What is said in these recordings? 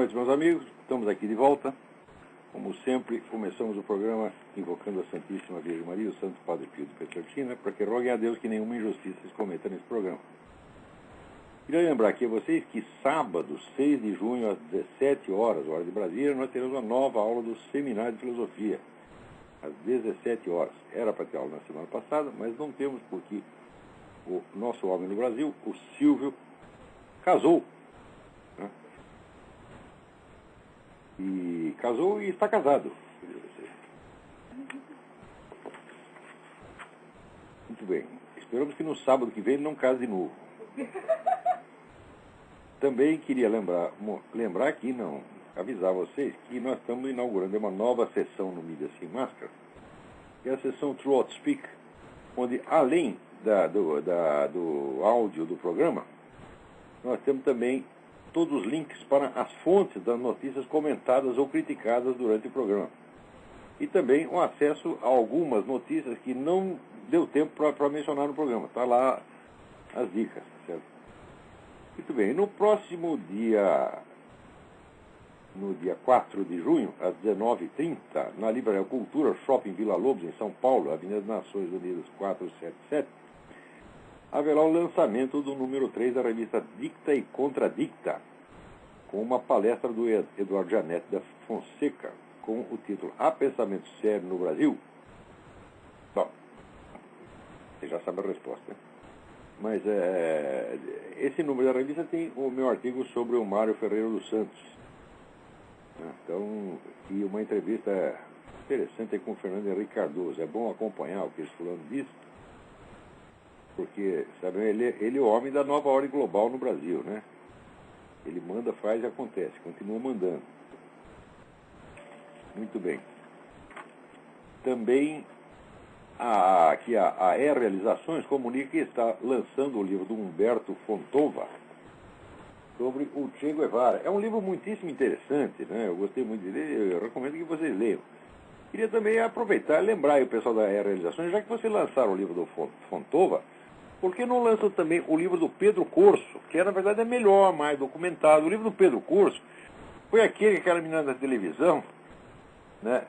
noite, meus amigos. Estamos aqui de volta. Como sempre, começamos o programa invocando a Santíssima Virgem Maria e o Santo Padre Pio de Pietrelcina, para que roguem a Deus que nenhuma injustiça se cometa nesse programa. Queria lembrar aqui a vocês que sábado, 6 de junho, às 17 horas, hora de Brasília, nós teremos uma nova aula do Seminário de Filosofia, às 17 horas. Era para ter aula na semana passada, mas não temos porque o nosso homem no Brasil, o Silvio, casou. Né? E casou e está casado. Muito bem. Esperamos que no sábado que vem ele não case de novo. Também queria lembrar aqui, avisar vocês que nós estamos inaugurando uma nova sessão no Mídia Sem Máscara, que é a sessão Truth Speak, onde além do áudio do programa, nós temos também todos os links para as fontes das notícias comentadas ou criticadas durante o programa. E também o acesso a algumas notícias que não deu tempo para mencionar no programa. Está lá as dicas, certo? Muito bem. No próximo dia, no dia 4 de junho, às 19h30, na Livraria Cultura, Shopping Vila Lobos, em São Paulo, Avenida das Nações Unidas 477, haverá o lançamento do número 3 da revista Dicta e Contradicta, com uma palestra do Eduardo Janete da Fonseca, com o título Há Pensamento Sério no Brasil? Bom, você já sabe a resposta, né? Mas esse número da revista tem o meu artigo sobre o Mário Ferreira dos Santos. Então, e uma entrevista interessante com o Fernando Henrique Cardoso. É bom acompanhar o que esse fulano diz, porque, sabe, ele é o homem da nova ordem global no Brasil, né? Ele manda, faz e acontece, continua mandando. Muito bem. Também aqui a E-Realizações comunica que está lançando o livro do Humberto Fontova sobre o Che Guevara. É um livro muitíssimo interessante, né? Eu gostei muito de ler, eu recomendo que vocês leiam. Queria também aproveitar e lembrar aí o pessoal da E-Realizações, já que vocês lançaram o livro do Fontova, por que não lançam também o livro do Pedro Corso, que na verdade é melhor, mais documentado. O livro do Pedro Corso foi aquela menina da televisão, né?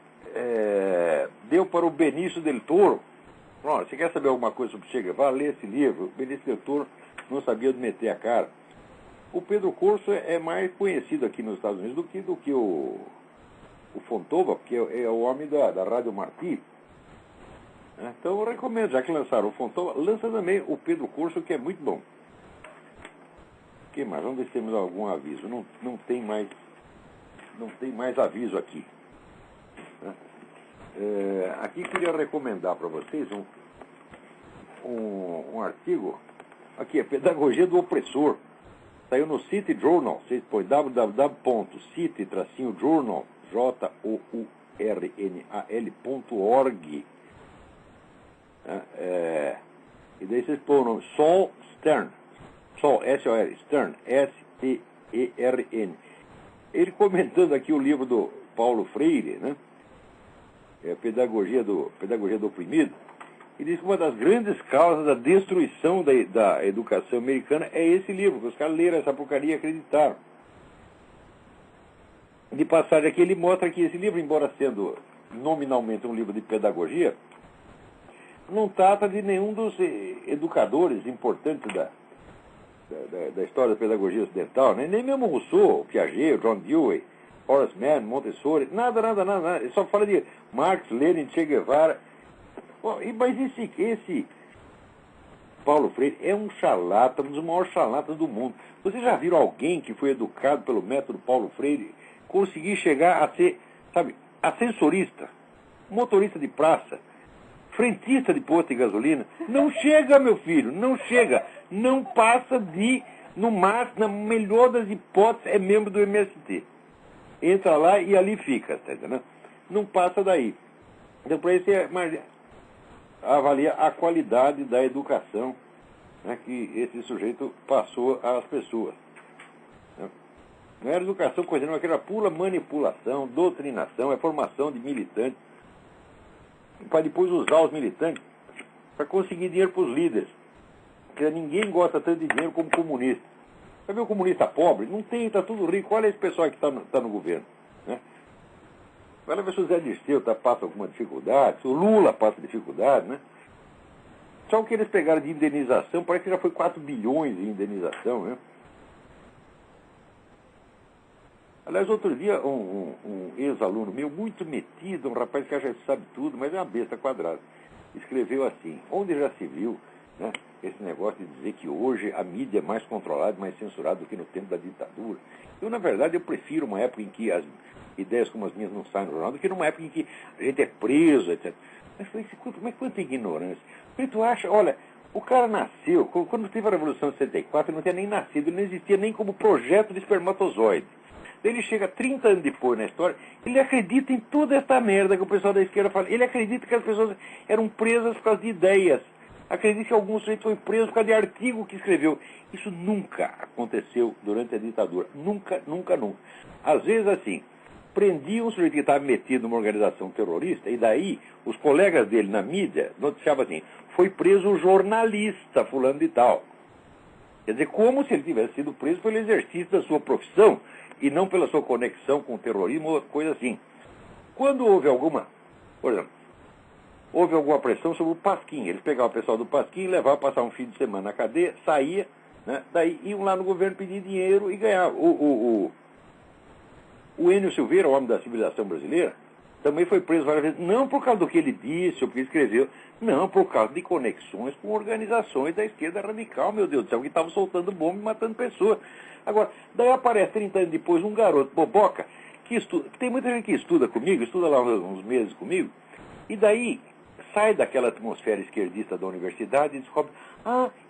Deu para o Benício del Toro. Pronto, você quer saber alguma coisa sobre Che Guevara? Lê esse livro. O Benício del Toro não sabia onde meter a cara. O Pedro Corso é mais conhecido aqui nos Estados Unidos do que o Fontova, porque é o homem da Rádio Martí. Então eu recomendo, já que lançaram o Fontova, lança também o Pedro Corso, que é muito bom. O que mais? Vamos ver se temos algum aviso. Não tem mais aviso aqui. Aqui queria recomendar para vocês um artigo. Aqui, a Pedagogia do Opressor. Saiu no City Journal. Vocês põem www.city-journal, journal.org. E daí vocês põem o nome Sol Stern. Sol, S-O-L, Stern, S-T-E-R-N. Ele comentando aqui o livro do Paulo Freire, né? Pedagogia do Oprimido, e diz que uma das grandes causas da destruição da educação americana é esse livro, que os caras leram essa porcaria e acreditaram. De passagem aqui, ele mostra que esse livro, embora sendo nominalmente um livro de pedagogia, não trata de nenhum dos educadores importantes da história da pedagogia ocidental, né? Nem mesmo Rousseau, Piaget, John Dewey, Horace Mann, Montessori, nada. Ele só fala de Marx, Lenin, Che Guevara. Mas esse Paulo Freire é um charlatão, um dos maiores charlatãs do mundo. Vocês já viram alguém que foi educado pelo método Paulo Freire conseguir chegar a ser, sabe, ascensorista, motorista de praça, frentista de posto de gasolina? Não chega, meu filho, não chega. Não passa no máximo, na melhor das hipóteses, é membro do MST. Entra lá e ali fica, tá entendendo? Não passa daí. Então, para isso, avalia a qualidade da educação, né, que esse sujeito passou às pessoas. Não era educação, coisa não, era pura manipulação, doutrinação, é formação de militantes, para depois usar os militantes para conseguir dinheiro para os líderes. Porque ninguém gosta tanto de dinheiro como comunista. Vai ver o comunista pobre? Não tem, está tudo rico. Olha esse pessoal que está no governo. Né? Vai lá ver se o Zé Dirceu passa alguma dificuldade, se o Lula passa dificuldade, né? Só o que eles pegaram de indenização, parece que já foi 4 bilhões de indenização, né? Aliás, outro dia, um ex-aluno meu, muito metido, um rapaz que acha que sabe tudo, mas é uma besta quadrada, escreveu assim: onde já se viu, né, esse negócio de dizer que hoje a mídia é mais controlada, mais censurada do que no tempo da ditadura? Eu, na verdade, eu prefiro uma época em que as ideias como as minhas não saem no jornal do que numa época em que a gente é preso, etc. Mas falei, mas quanta ignorância. Falei, tu acha, olha, o cara nasceu, quando teve a Revolução de 64, ele não tinha nem nascido, ele não existia nem como projeto de espermatozoide. Ele chega 30 anos depois na história, ele acredita em toda essa merda que o pessoal da esquerda fala. Ele acredita que as pessoas eram presas por causa de ideias. Acredita que alguns sujeitos foram presos por causa de artigo que escreveu. Isso nunca aconteceu durante a ditadura. Nunca, nunca, nunca. Às vezes, assim, prendiam um sujeito que estava metido numa organização terrorista, e daí os colegas dele na mídia noticiavam assim: foi preso o jornalista fulano de tal. Quer dizer, como se ele tivesse sido preso pelo exercício da sua profissão, e não pela sua conexão com o terrorismo ou coisa assim. Quando houve alguma, por exemplo, houve alguma pressão sobre o Pasquim, eles pegavam o pessoal do Pasquim, levavam a passar um fim de semana na cadeia, saía, né, daí iam lá no governo pedir dinheiro e ganhavam. O Enio Silveira, o homem da civilização brasileira, também foi preso várias vezes, não por causa do que ele disse ou porque escreveu, não, por causa de conexões com organizações da esquerda radical, meu Deus do céu, que estavam soltando bomba e matando pessoas. Agora, daí aparece 30 anos depois um garoto boboca que estuda, tem muita gente que estuda comigo, estuda lá uns meses comigo, e daí sai daquela atmosfera esquerdista da universidade e descobre,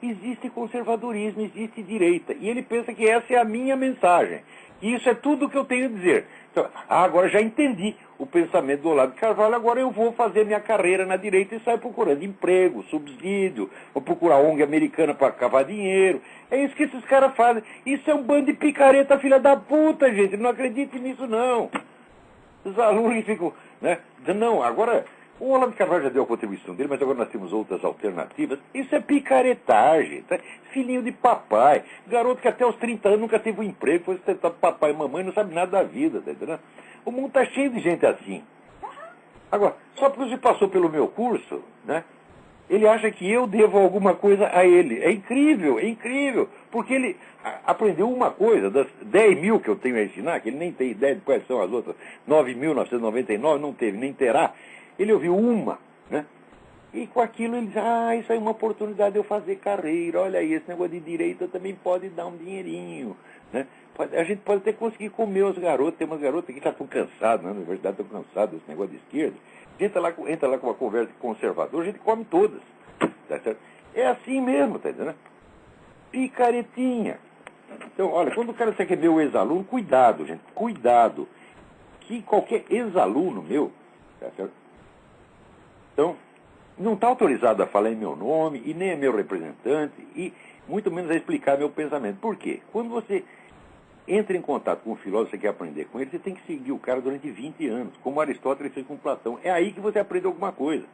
existe conservadorismo, existe direita, e ele pensa que essa é a minha mensagem, e isso é tudo o que eu tenho a dizer. Então, agora já entendi o pensamento do Olavo de Carvalho, agora eu vou fazer minha carreira na direita e sair procurando emprego, subsídio, vou procurar ONG americana para cavar dinheiro. É isso que esses caras fazem. Isso é um bando de picareta, filha da puta, gente. Não acredite nisso, não. Os alunos que ficam, né? Não, agora, o Olavo de Carvalho já deu a contribuição dele, mas agora nós temos outras alternativas. Isso é picaretagem, tá? Filhinho de papai. Garoto que até os 30 anos nunca teve um emprego, foi sustentar papai e mamãe, não sabe nada da vida, tá entendendo? O mundo está cheio de gente assim. Agora, só porque você passou pelo meu curso, né? Ele acha que eu devo alguma coisa a ele. É incrível, porque ele aprendeu uma coisa, das 10 mil que eu tenho a ensinar, que ele nem tem ideia de quais são as outras, 9.999, não teve, nem terá. Ele ouviu uma, né? E com aquilo ele diz, isso aí é uma oportunidade de eu fazer carreira, olha aí, esse negócio de direita também pode dar um dinheirinho, né? A gente pode até conseguir comer os garotos, tem umas garotas que já estão cansadas, né? Na verdade estão cansadas desse negócio de esquerda. Entra lá com uma conversa conservadora, a gente come todas, tá certo? É assim mesmo, tá entendendo? Picaretinha. Então, olha, quando o cara quer ver o ex-aluno, cuidado, gente, cuidado. Que qualquer ex-aluno meu, tá certo? Então, não está autorizado a falar em meu nome, e nem é meu representante, e muito menos a explicar meu pensamento. Por quê? Quando você entra em contato com um filósofo, você quer aprender com ele, você tem que seguir o cara durante 20 anos, como Aristóteles fez com Platão. É aí que você aprende alguma coisa.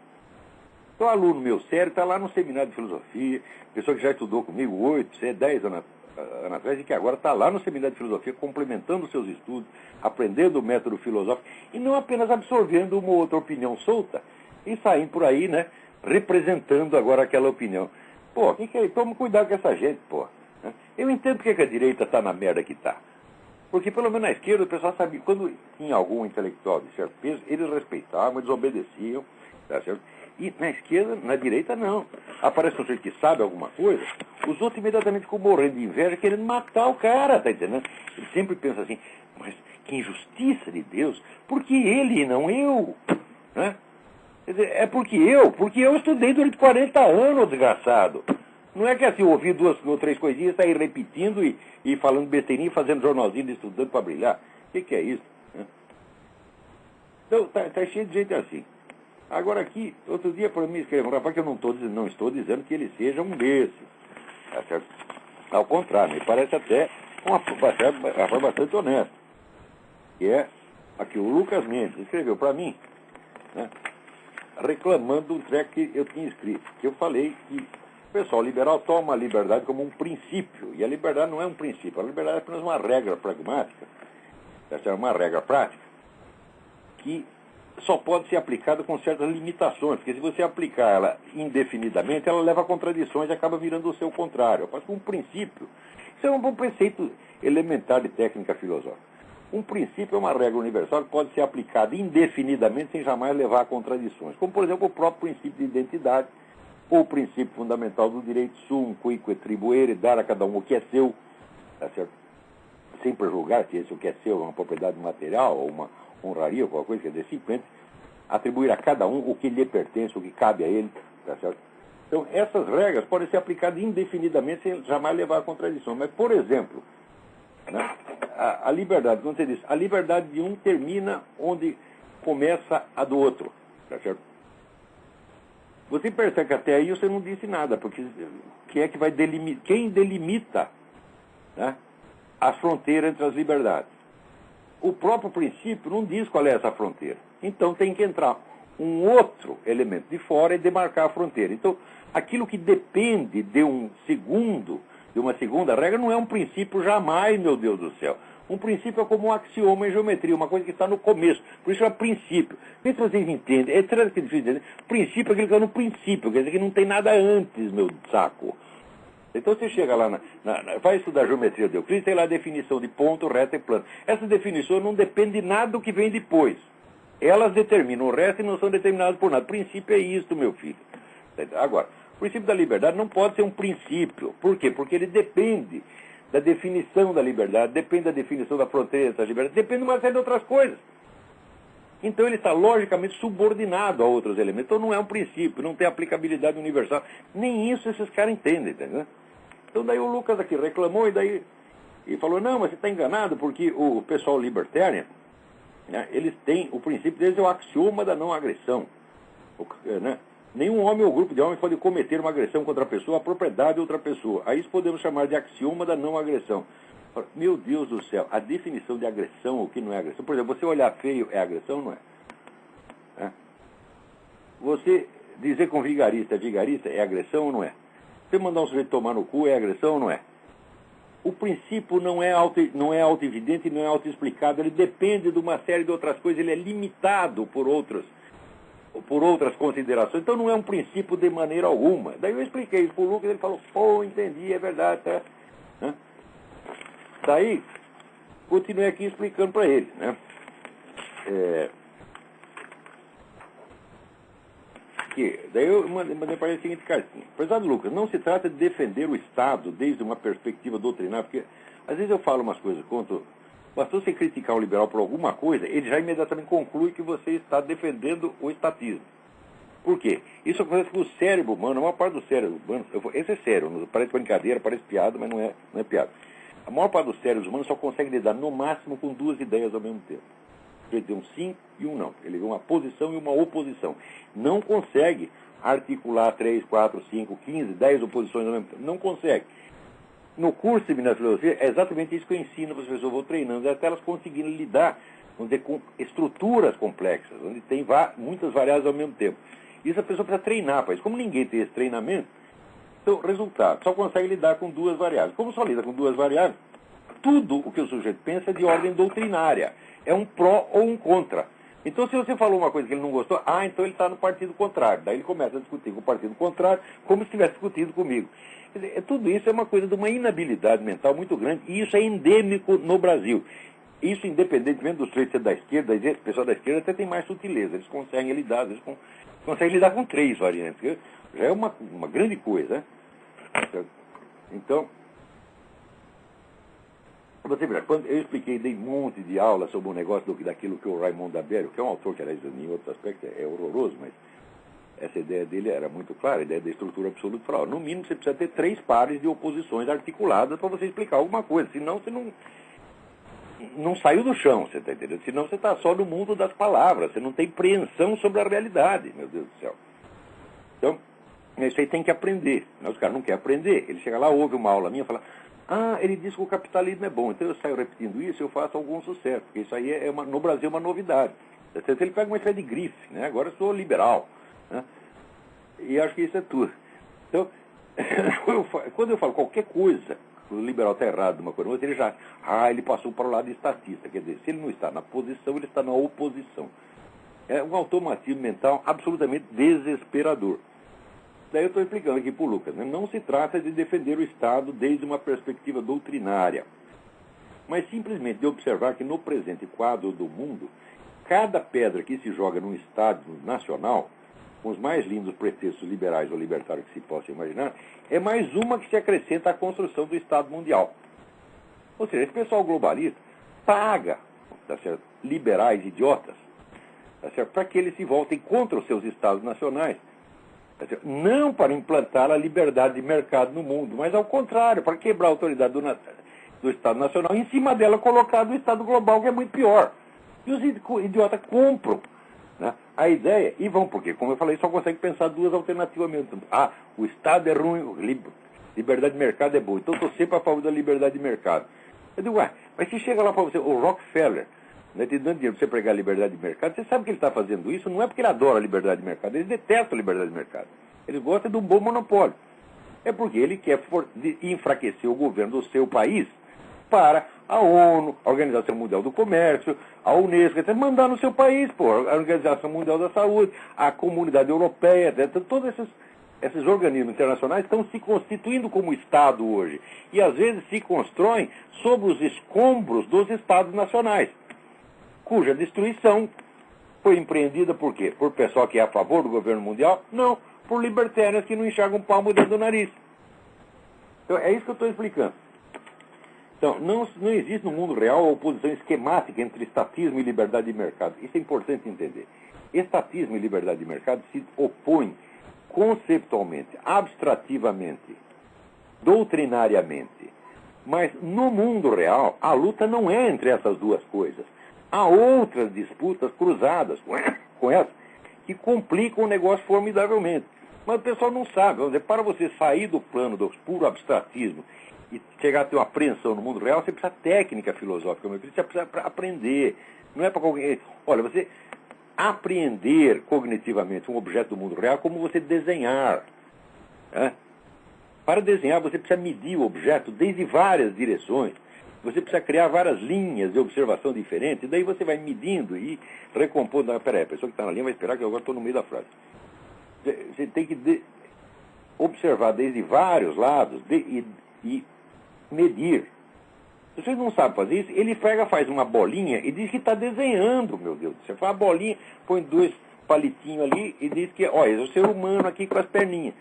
Então, aluno meu sério está lá no seminário de filosofia, pessoa que já estudou comigo 8, 10 anos atrás, e que agora está lá no seminário de filosofia, complementando os seus estudos, aprendendo o método filosófico, e não apenas absorvendo uma ou outra opinião solta, e saindo por aí, né, representando agora aquela opinião. Pô, que é? Toma cuidado com essa gente, pô. Eu entendo porque que a direita está na merda que está. Porque pelo menos na esquerda o pessoal sabia, quando tinha algum intelectual de certo peso, eles respeitavam, eles obedeciam, tá certo? E na esquerda, na direita não. Aparece um sujeito que sabe alguma coisa, os outros imediatamente ficam morrendo de inveja, querendo matar o cara, tá entendendo? Ele sempre pensa assim, mas que injustiça de Deus, porque ele e não eu, né? Quer dizer, é porque eu estudei durante 40 anos, desgraçado. Não é que assim, eu ouvi 2 ou 3 coisinhas, sair repetindo e falando besteirinha, fazendo jornalzinho, estudando para brilhar. O que é isso? Né? Então, tá cheio de gente assim. Agora aqui, outro dia para mim escreveu um rapaz que eu não estou dizendo que ele seja um desses. Tá certo? Ao contrário, me parece até um rapaz bastante honesto. Que é aqui o Lucas Mendes, escreveu para mim, né, reclamando de um treco que eu tinha escrito. Que eu falei que O pessoal liberal toma a liberdade como um princípio, e a liberdade não é um princípio, a liberdade é apenas uma regra pragmática, essa é uma regra prática, que só pode ser aplicada com certas limitações, porque se você aplicar ela indefinidamente, ela leva a contradições e acaba virando o seu contrário. Mas um princípio, isso é um preceito elementar de técnica filosófica. Um princípio é uma regra universal que pode ser aplicada indefinidamente sem jamais levar a contradições, como, por exemplo, o próprio princípio de identidade, ou o princípio fundamental do direito sum, quique tribuere, dar a cada um o que é seu, tá certo? Sem prejulgar se o que é seu é uma propriedade material ou uma honraria ou qualquer coisa, quer dizer, simplesmente atribuir a cada um o que lhe pertence, o que cabe a ele, tá certo? Então, essas regras podem ser aplicadas indefinidamente sem jamais levar a contradição. Mas, por exemplo, né, a liberdade, quando você diz, a liberdade de um termina onde começa a do outro, tá certo? Você percebe que até aí você não disse nada, porque quem é que vai delimitar, quem delimita, né, as fronteiras entre as liberdades? O próprio princípio não diz qual é essa fronteira. Então tem que entrar um outro elemento de fora e demarcar a fronteira. Então, aquilo que depende de uma segunda regra, não é um princípio jamais, meu Deus do céu. Um princípio é como um axioma em geometria, uma coisa que está no começo. Por isso é princípio. Vê se vocês entendem. É difícil entender. Princípio é aquilo que está no princípio, quer dizer que não tem nada antes, meu saco. Então você chega lá, vai estudar geometria de Euclides, tem lá a definição de ponto, reto e plano. Essa definição não depende de nada do que vem depois. Elas determinam o resto e não são determinadas por nada. O princípio é isto, meu filho. Agora, o princípio da liberdade não pode ser um princípio. Por quê? Porque ele depende da definição da liberdade, depende da definição da fronteira da liberdade, depende de uma série de outras coisas. Então ele está logicamente subordinado a outros elementos. Então não é um princípio, não tem aplicabilidade universal. Nem isso esses caras entendem, entendeu? Então daí o Lucas aqui reclamou e falou, não, mas você está enganado, porque o pessoal libertarian, né, eles têm, o princípio deles é o axioma da não agressão. Né? Nenhum homem ou grupo de homens pode cometer uma agressão contra a pessoa, a propriedade de outra pessoa. A isso podemos chamar de axioma da não agressão. Meu Deus do céu, a definição de agressão, o que não é agressão. Por exemplo, você olhar feio é agressão, não é? Você dizer que um vigarista é agressão ou não é? Você mandar um sujeito tomar no cu é agressão ou não é? O princípio não é auto-evidente, não é auto-explicado, ele depende de uma série de outras coisas, ele é limitado por outras considerações, então não é um princípio de maneira alguma. Daí eu expliquei isso para o Lucas, ele falou, pô, entendi, é verdade, tá? Né? Daí, continuei aqui explicando para ele, né? Daí eu mandei para ele a seguinte cartinha. Prezado Lucas, não se trata de defender o Estado desde uma perspectiva doutrinária, porque às vezes eu falo umas coisas contra... Bastou você criticar o liberal por alguma coisa, ele já imediatamente conclui que você está defendendo o estatismo. Por quê? Isso acontece com o cérebro humano, a maior parte do cérebro humano... Esse é sério, parece brincadeira, parece piada, mas não é piada. A maior parte dos cérebros humanos só consegue lidar no máximo com duas ideias ao mesmo tempo. Ele tem um sim e um não. Ele vê uma posição e uma oposição. Não consegue articular 3, 4, 5, 15, 10 oposições ao mesmo tempo. Não consegue. No curso de Seminário de Filosofia, é exatamente isso que eu ensino para as pessoas, eu vou treinando, até elas conseguirem lidar, vamos dizer, com estruturas complexas, onde tem muitas variáveis ao mesmo tempo. Isso a pessoa precisa treinar para isso. Como ninguém tem esse treinamento, então, resultado, só consegue lidar com duas variáveis. Como só lida com duas variáveis, tudo o que o sujeito pensa é de ordem doutrinária. É um pró ou um contra. Então, se você falou uma coisa que ele não gostou, então ele está no partido contrário. Daí ele começa a discutir com o partido contrário, como se estivesse discutindo comigo. Quer dizer, tudo isso é uma coisa de uma inabilidade mental muito grande, e isso é endêmico no Brasil. Isso, independentemente do sujeito ser da esquerda, o pessoal da esquerda até tem mais sutileza. Eles conseguem lidar, às vezes, conseguem lidar com 3 variantes. Que já é uma grande coisa, né? Então, você verá, quando eu expliquei, dei um monte de aula sobre o negócio daquilo que o Raymond Dabério, que é um autor que, aliás, em outros aspectos é horroroso, mas essa ideia dele era muito clara, a ideia da estrutura absoluta. Falava, no mínimo você precisa ter 3 pares de oposições articuladas para você explicar alguma coisa, senão você não saiu do chão, você está entendendo? Senão você está só no mundo das palavras, você não tem preensão sobre a realidade, meu Deus do céu. Então, isso aí tem que aprender. Mas os caras não querem aprender. Ele chega lá, ouve uma aula minha e fala, ele diz que o capitalismo é bom. Então eu saio repetindo isso e eu faço algum sucesso. Porque isso aí no Brasil é uma novidade. Ele pega uma espécie de grife, né? Agora eu sou liberal. Né? E acho que isso é tudo. Então, Quando eu falo qualquer coisa, o liberal está errado numa coisa, ele já, ele passou para o lado estatista. Quer dizer, se ele não está na posição, ele está na oposição. É um automatismo mental absolutamente desesperador. Daí eu estou explicando aqui para o Lucas, né? Não se trata de defender o Estado desde uma perspectiva doutrinária, mas simplesmente de observar que no presente quadro do mundo, cada pedra que se joga num Estado nacional, com os mais lindos pretextos liberais ou libertários que se possa imaginar, é mais uma que se acrescenta à construção do Estado mundial. Ou seja, esse pessoal globalista paga, tá certo, liberais idiotas, tá certo, para que eles se voltem contra os seus Estados nacionais. Tá certo? Não para implantar a liberdade de mercado no mundo, mas ao contrário, para quebrar a autoridade do Estado nacional, em cima dela colocar do Estado global, que é muito pior. E os idiotas compram, né, a ideia, e vão, porque, como eu falei, só consegue pensar duas alternativamente. O Estado é ruim, liberdade de mercado é boa, então estou sempre a favor da liberdade de mercado. Eu digo, mas se chega lá para você, o Rockefeller, né, te dando dinheiro para você pregar a liberdade de mercado, você sabe que ele está fazendo isso, não é porque ele adora a liberdade de mercado, ele detesta a liberdade de mercado. Ele gosta de um bom monopólio. É porque ele quer enfraquecer o governo do seu país para a ONU, a Organização Mundial do Comércio, a Unesco, até mandar no seu país, a Organização Mundial da Saúde, a Comunidade Europeia, todos esses organismos internacionais estão se constituindo como Estado hoje. E às vezes se constroem sob os escombros dos Estados nacionais, cuja destruição foi empreendida por quê? Por pessoal que é a favor do governo mundial? Não, por libertários que não enxergam um palmo dentro do nariz. Então, é isso que eu estou explicando. Então, não existe no mundo real a oposição esquemática entre estatismo e liberdade de mercado. Isso é importante entender. Estatismo e liberdade de mercado se opõem conceptualmente, abstrativamente, doutrinariamente. Mas, no mundo real, a luta não é entre essas duas coisas. Há outras disputas cruzadas com essa que complicam o negócio formidavelmente. Mas o pessoal não sabe. Vamos dizer, para você sair do plano do puro abstratismo e chegar a ter uma apreensão no mundo real, você precisa de técnica filosófica, você precisa aprender. Não é para qualquer... Olha, você apreender cognitivamente um objeto do mundo real é como você desenhar. Né? Para desenhar, você precisa medir o objeto desde várias direções. Você precisa criar várias linhas de observação diferentes, e daí você vai medindo e recompondo. Peraí, a pessoa que está na linha vai esperar que eu agora estou no meio da frase. Você tem que observar desde vários lados e medir. Se você não sabe fazer isso, ele faz uma bolinha e diz que está desenhando, meu Deus. Você faz uma bolinha, põe dois palitinhos ali e diz que, esse é o ser humano aqui com as perninhas.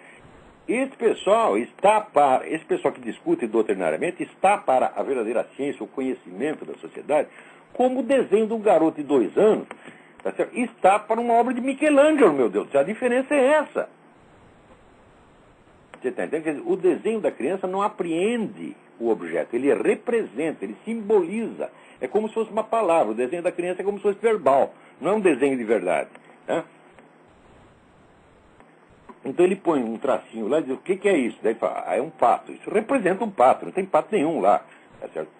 Esse pessoal que discute doutrinariamente, está para a verdadeira ciência, o conhecimento da sociedade, como o desenho de um garoto de 2 anos, tá certo? Está para uma obra de Michelangelo, meu Deus. A diferença é essa. Você está entendendo? Quer dizer, o desenho da criança não apreende o objeto, ele representa, ele simboliza. É como se fosse uma palavra. O desenho da criança é como se fosse verbal, não é um desenho de verdade. Né? Então ele põe um tracinho lá e diz, o que é isso? Daí fala, é um pato. Isso representa um pato, não tem pato nenhum lá. Tá certo?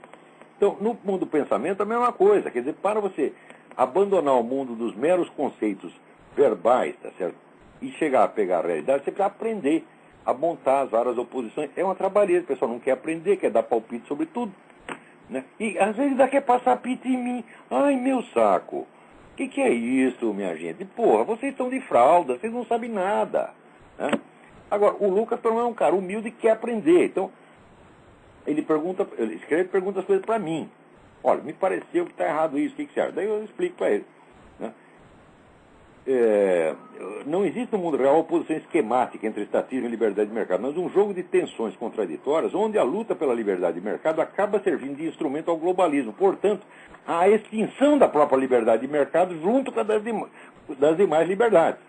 Então, no mundo do pensamento, a mesma coisa. Quer dizer, para você abandonar o mundo dos meros conceitos verbais, tá certo? E chegar a pegar a realidade, você precisa aprender a montar as várias oposições. É uma trabalheira, o pessoal não quer aprender, quer dar palpite sobre tudo. Né? E às vezes ainda quer passar pito em mim. Ai, meu saco. O que é isso, minha gente? Porra, vocês estão de fralda, vocês não sabem nada. Né? Agora, o Lucas pelo menos é um cara humilde e quer aprender. Então, ele escreve e pergunta as coisas para mim. Olha, me pareceu que está errado isso, o que você acha? Daí eu explico para ele. Né? Não existe no mundo real oposição esquemática entre estatismo e liberdade de mercado, mas um jogo de tensões contraditórias, onde a luta pela liberdade de mercado acaba servindo de instrumento ao globalismo. Portanto, a extinção da própria liberdade de mercado junto com a das demais liberdades.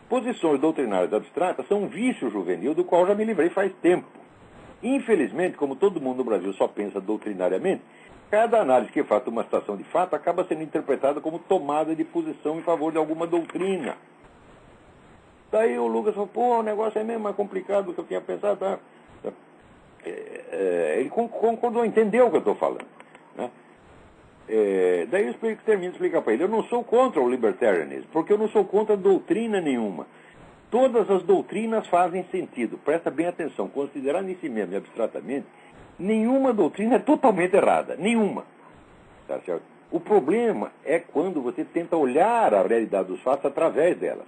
Posições doutrinárias abstratas são um vício juvenil do qual já me livrei faz tempo. Infelizmente, como todo mundo no Brasil só pensa doutrinariamente, cada análise que faça uma situação de fato acaba sendo interpretada como tomada de posição em favor de alguma doutrina. Daí o Lucas falou, o negócio é mesmo mais complicado do que eu tinha pensado. Tá? Ele concordou, entendeu o que eu estou falando. Né? Daí eu termino de explicar para ele, eu não sou contra o libertarianismo, porque eu não sou contra doutrina nenhuma. Todas as doutrinas fazem sentido. Presta bem atenção. Considerando em si mesmo e abstratamente, nenhuma doutrina é totalmente errada. Nenhuma. Tá certo? O problema é quando você tenta olhar a realidade dos fatos através delas.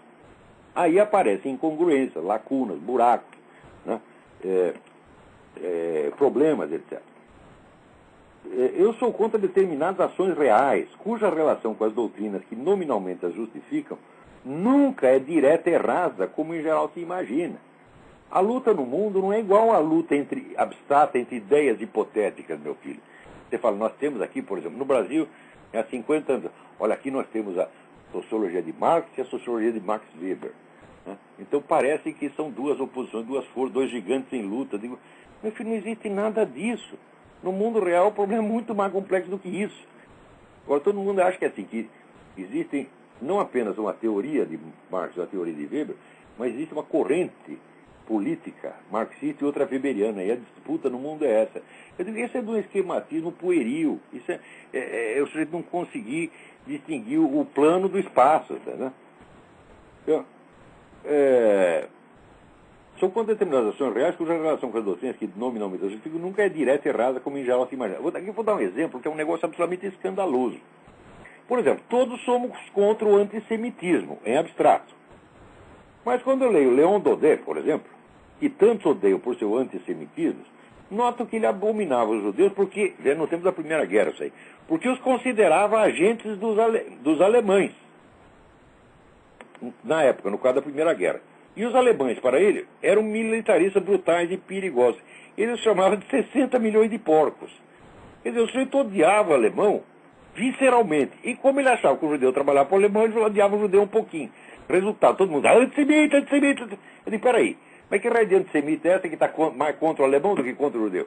Aí aparecem incongruências, lacunas, buracos, né? Problemas, etc. Eu sou contra determinadas ações reais, cuja relação com as doutrinas que nominalmente as justificam nunca é direta e rasa, como em geral se imagina. A luta no mundo não é igual à luta abstrata entre ideias hipotéticas, meu filho. Você fala, nós temos aqui, por exemplo, no Brasil, há 50 anos, olha, aqui nós temos a sociologia de Marx e a sociologia de Max Weber. Né? Então parece que são duas oposições, duas forças, dois gigantes em luta. Digo, meu filho, não existe nada disso. No mundo real o problema é muito mais complexo do que isso. Agora todo mundo acha que é assim, que existem não apenas uma teoria de Marx, uma teoria de Weber, mas existe uma corrente política marxista e outra weberiana, e a disputa no mundo é essa. Eu digo, isso é de um esquematismo pueril, isso é o sujeito não conseguir distinguir o plano do espaço, né? Então, são contra determinadas ações reais cuja relação com as doutrinas que nominalmente justificam nunca é direta e rasa como em geral se imagina. Vou dar um exemplo que é um negócio absolutamente escandaloso. Por exemplo, todos somos contra o antissemitismo, em abstrato. Mas quando eu leio Leon Daudet, por exemplo, que tantos odeiam por seu antissemitismo, noto que ele abominava os judeus porque, já no tempo da Primeira Guerra, isso aí, porque os considerava agentes dos alemães, na época, no quadro da Primeira Guerra. E os alemães, para ele, eram militaristas brutais e perigosos. Ele os chamava de 60 milhões de porcos. Quer dizer, o sujeito odiava o alemão visceralmente. E como ele achava que o judeu trabalhava para o alemão, ele odiava o judeu um pouquinho. Resultado, todo mundo, antissemita, antissemita. Eu digo, peraí, mas que raio de antissemita é essa que está mais contra o alemão do que contra o judeu?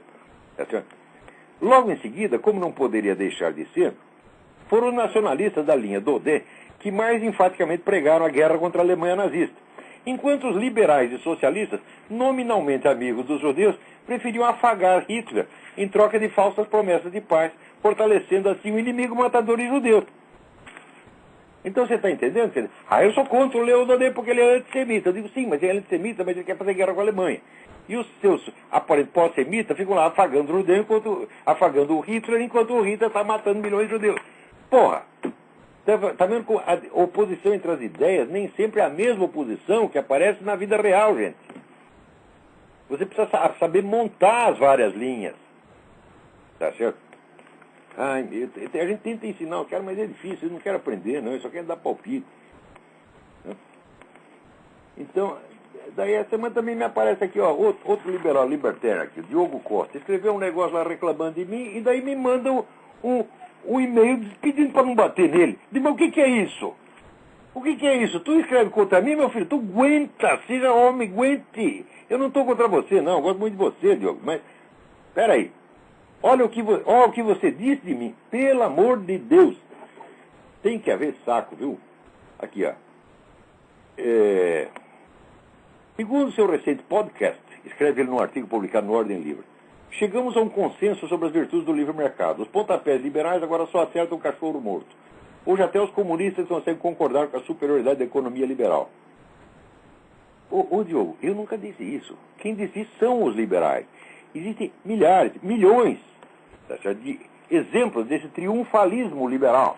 Logo em seguida, como não poderia deixar de ser, foram os nacionalistas da linha Daudet que mais enfaticamente pregaram a guerra contra a Alemanha nazista. Enquanto os liberais e socialistas, nominalmente amigos dos judeus, preferiam afagar Hitler em troca de falsas promessas de paz, fortalecendo assim o inimigo matador de judeus. Então você está entendendo? Eu sou contra o Leon Daudet porque ele é antissemita. Eu digo, sim, mas ele é antissemita, mas ele quer fazer guerra com a Alemanha. E os seus aparentes pós-semitas ficam lá afagando o judeu, afagando o Hitler, enquanto o Hitler está matando milhões de judeus. Porra! Está vendo que a oposição entre as ideias nem sempre é a mesma oposição que aparece na vida real, gente. Você precisa saber montar as várias linhas. Tá certo? A gente tenta ensinar, eu quero, mas é difícil, eu não quero aprender, não, eu só quero dar palpite. Então, daí essa semana também me aparece aqui, ó, outro liberal, libertário aqui, o Diogo Costa, escreveu um negócio lá reclamando de mim, e daí me manda um e-mail pedindo para não bater nele. Diz, mas o que é isso? O que é isso? Tu escreve contra mim, meu filho? Tu aguenta, seja homem, aguente. Eu não estou contra você, não, eu gosto muito de você, Diogo, mas, peraí. Olha o que você disse de mim. Pelo amor de Deus. Tem que haver saco, viu? Aqui, ó. Segundo seu recente podcast, escreve ele num artigo publicado no Ordem Livre, chegamos a um consenso sobre as virtudes do livre mercado. Os pontapés liberais agora só acertam o cachorro morto. Hoje até os comunistas conseguem concordar com a superioridade da economia liberal. Ô Diogo, eu nunca disse isso. Quem disse isso são os liberais. Existem milhares, milhões de exemplos desse triunfalismo liberal.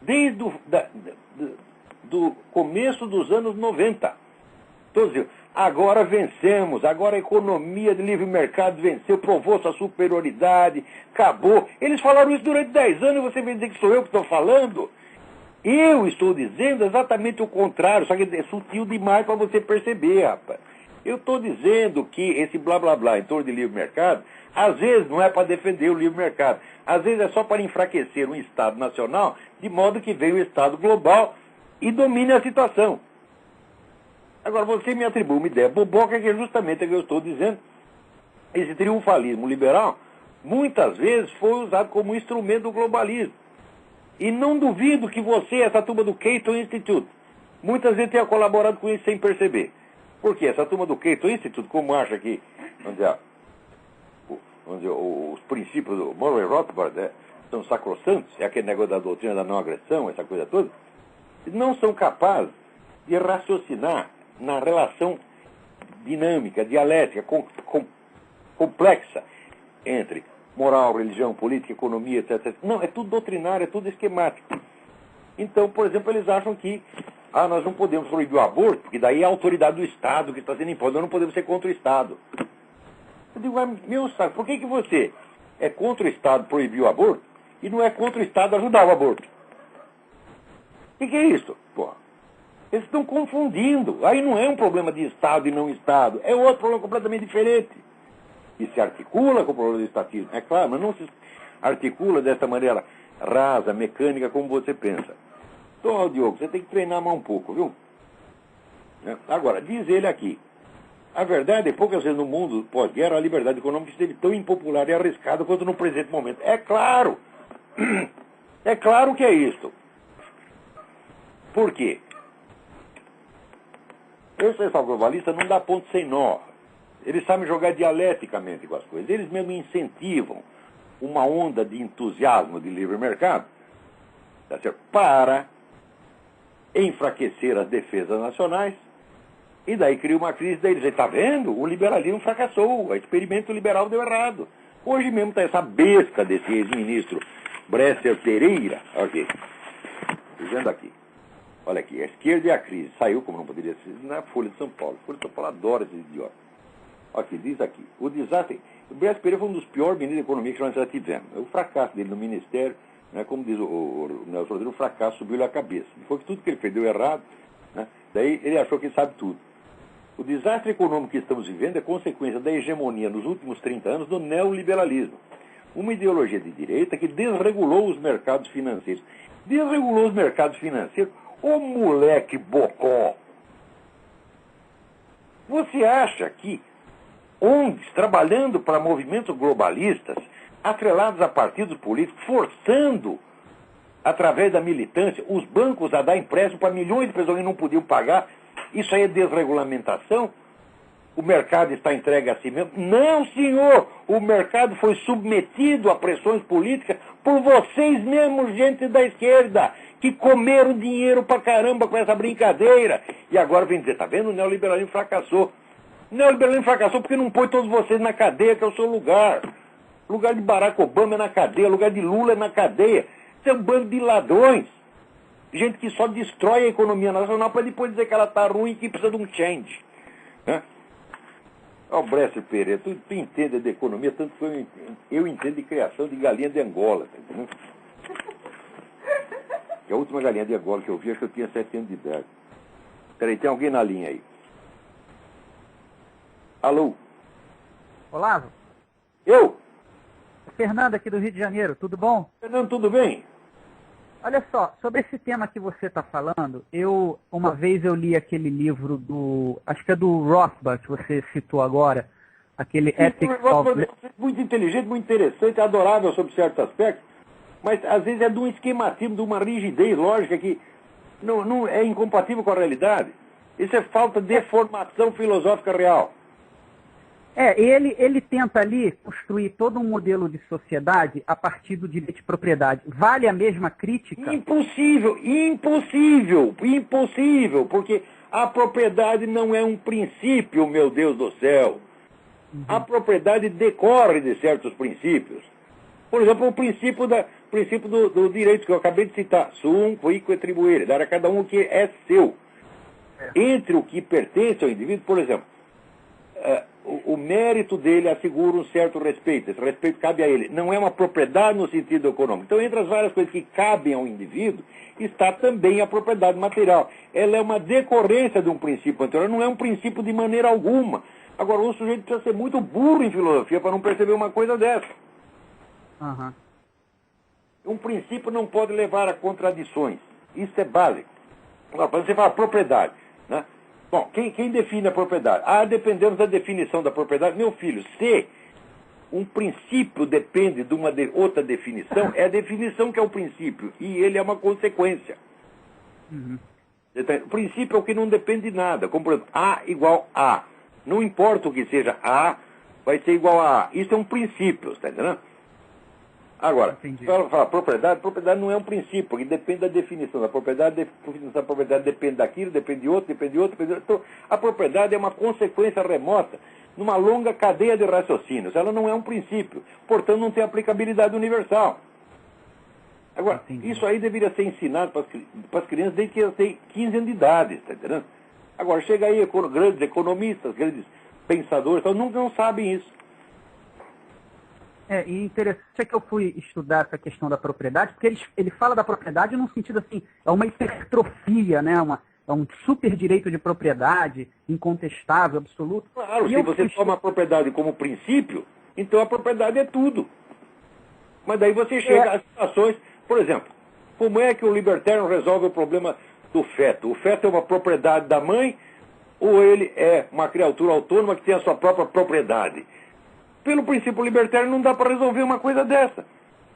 Desde do começo dos anos 90. Todos dizem, agora vencemos, agora a economia de livre mercado venceu, provou sua superioridade, acabou. Eles falaram isso durante 10 anos e você vem dizer que sou eu que estou falando? Eu estou dizendo exatamente o contrário, só que é sutil demais para você perceber, rapaz. Eu estou dizendo que esse blá blá blá em torno de livre mercado, às vezes não é para defender o livre mercado, às vezes é só para enfraquecer um Estado nacional, de modo que venha o Estado global e domine a situação. Agora, você me atribui uma ideia boboca que é justamente o que eu estou dizendo. Esse triunfalismo liberal, muitas vezes, foi usado como instrumento do globalismo. E não duvido que você, essa turma do Cato Institute, muitas vezes tenha colaborado com isso sem perceber. Porque essa turma do Cato Institute, como acha que, vamos dizer, os princípios do Murray Rothbard são sacrossantos, é aquele negócio da doutrina da não agressão, essa coisa toda, não são capazes de raciocinar na relação dinâmica, dialética, complexa entre moral, religião, política, economia, etc. Não, é tudo doutrinário, é tudo esquemático. Então, por exemplo, eles acham que nós não podemos proibir o aborto, porque daí é a autoridade do Estado que está sendo imposta, nós não podemos ser contra o Estado. Eu digo, meu saco, por que você é contra o Estado proibir o aborto e não é contra o Estado ajudar o aborto? O que é isso? Pô, eles estão confundindo. Aí não é um problema de Estado e não Estado, é outro problema completamente diferente. E se articula com o problema do estatismo, é claro, mas não se articula dessa maneira rasa, mecânica, como você pensa. Então, Diogo, você tem que treinar mais um pouco, viu? Agora, diz ele aqui, a verdade é que poucas vezes no mundo pós-guerra a liberdade econômica esteve tão impopular e arriscada quanto no presente momento. É claro! É claro que é isso. Por quê? Esse pessoal globalista não dá ponto sem nó. Eles sabem jogar dialeticamente com as coisas. Eles mesmo incentivam uma onda de entusiasmo de livre mercado, tá certo? Para enfraquecer as defesas nacionais, e daí cria uma crise, daí eles dizem, está vendo? O liberalismo fracassou, o experimento liberal deu errado. Hoje mesmo está essa besca desse ex-ministro Bresser Pereira, aqui, dizendo aqui, olha aqui, a esquerda e a crise, saiu, como não poderia ser, na Folha de São Paulo. A Folha de São Paulo adora esses idiotas. Aqui, diz aqui, o desastre, o Bresser Pereira foi um dos piores ministros da economia que nós já tivemos. O fracasso dele no ministério, né, como diz o Nelson Rodrigues, o fracasso subiu-lhe a cabeça. Foi que tudo que ele fez deu errado, né, daí ele achou que sabe tudo. O desastre econômico que estamos vivendo é consequência da hegemonia nos últimos 30 anos do neoliberalismo. Uma ideologia de direita que desregulou os mercados financeiros. Desregulou os mercados financeiros? Ô moleque bocó! Você acha que ONGs trabalhando para movimentos globalistas, atrelados a partidos políticos, forçando, através da militância, os bancos a dar empréstimo para milhões de pessoas que não podiam pagar, isso aí é desregulamentação? O mercado está entregue a si mesmo? Não, senhor! O mercado foi submetido a pressões políticas por vocês mesmos, gente da esquerda, que comeram dinheiro pra caramba com essa brincadeira. E agora vem dizer, tá vendo? O neoliberalismo fracassou. O neoliberalismo fracassou porque não põe todos vocês na cadeia, que é o seu lugar. O lugar de Barack Obama é na cadeia, o lugar de Lula é na cadeia. Isso é um bando de ladrões. Gente que só destrói a economia nacional para depois dizer que ela está ruim e que precisa de um change. Né? Ó, o Bresser Pereira, tu entende de economia, tanto que eu entendo de criação de galinha de Angola. Tá entendendo? Que a última galinha de Angola que eu vi é que eu tinha 7 anos de idade. Peraí, tem alguém na linha aí? Alô? Olavo? Eu? Fernando aqui do Rio de Janeiro, tudo bom? Fernando, tudo bem? Olha só, sobre esse tema que você está falando, uma vez eu li aquele livro acho que é do Rothbard, que você citou agora, aquele Ethics of... Muito inteligente, muito interessante, adorável sob certos aspectos, mas às vezes é de um esquematismo, de uma rigidez lógica que não é incompatível com a realidade. Isso é falta de formação filosófica real. Ele tenta ali construir todo um modelo de sociedade a partir do direito de propriedade. Vale a mesma crítica? Impossível, porque a propriedade não é um princípio, meu Deus do céu. Uhum. A propriedade decorre de certos princípios. Por exemplo, o princípio do direito que eu acabei de citar, sum quique attribuire, dar a cada um o que é seu. Entre o que pertence ao indivíduo, por exemplo, o mérito dele assegura um certo respeito. Esse respeito cabe a ele. Não é uma propriedade no sentido econômico. Então, entre as várias coisas que cabem ao indivíduo, está também a propriedade material. Ela é uma decorrência de um princípio anterior, não é um princípio de maneira alguma. Agora, o sujeito precisa ser muito burro em filosofia para não perceber uma coisa dessa. Uhum. Um princípio não pode levar a contradições. Isso é básico. Agora, quando você fala propriedade, né? Bom, quem define a propriedade? Dependendo da definição da propriedade. Meu filho, se um princípio depende de uma outra definição, é a definição que é o princípio, e ele é uma consequência. Uhum. O princípio é o que não depende de nada. Como, por exemplo, A igual A. Não importa o que seja A, vai ser igual a A. Isso é um princípio, está entendendo? Agora, fala propriedade não é um princípio, porque depende da definição da propriedade, a definição da propriedade depende daquilo, depende de outro, depende de outro, depende de outro. Então, a propriedade é uma consequência remota numa longa cadeia de raciocínios. Ela não é um princípio, portanto não tem aplicabilidade universal. Agora, isso aí deveria ser ensinado para as crianças desde que elas têm 15 anos de idade, está entendendo? Agora, chega aí grandes economistas, grandes pensadores, então não sabem isso. E interessante é que eu fui estudar essa questão da propriedade, porque ele fala da propriedade num sentido assim, é uma hipertrofia, né? É um super direito de propriedade, incontestável, absoluto. Claro, se você toma a propriedade como princípio, então a propriedade é tudo. Mas daí você chega às situações, por exemplo, como é que o libertário resolve o problema do feto? O feto é uma propriedade da mãe ou ele é uma criatura autônoma que tem a sua própria propriedade? Pelo princípio libertário não dá para resolver uma coisa dessa.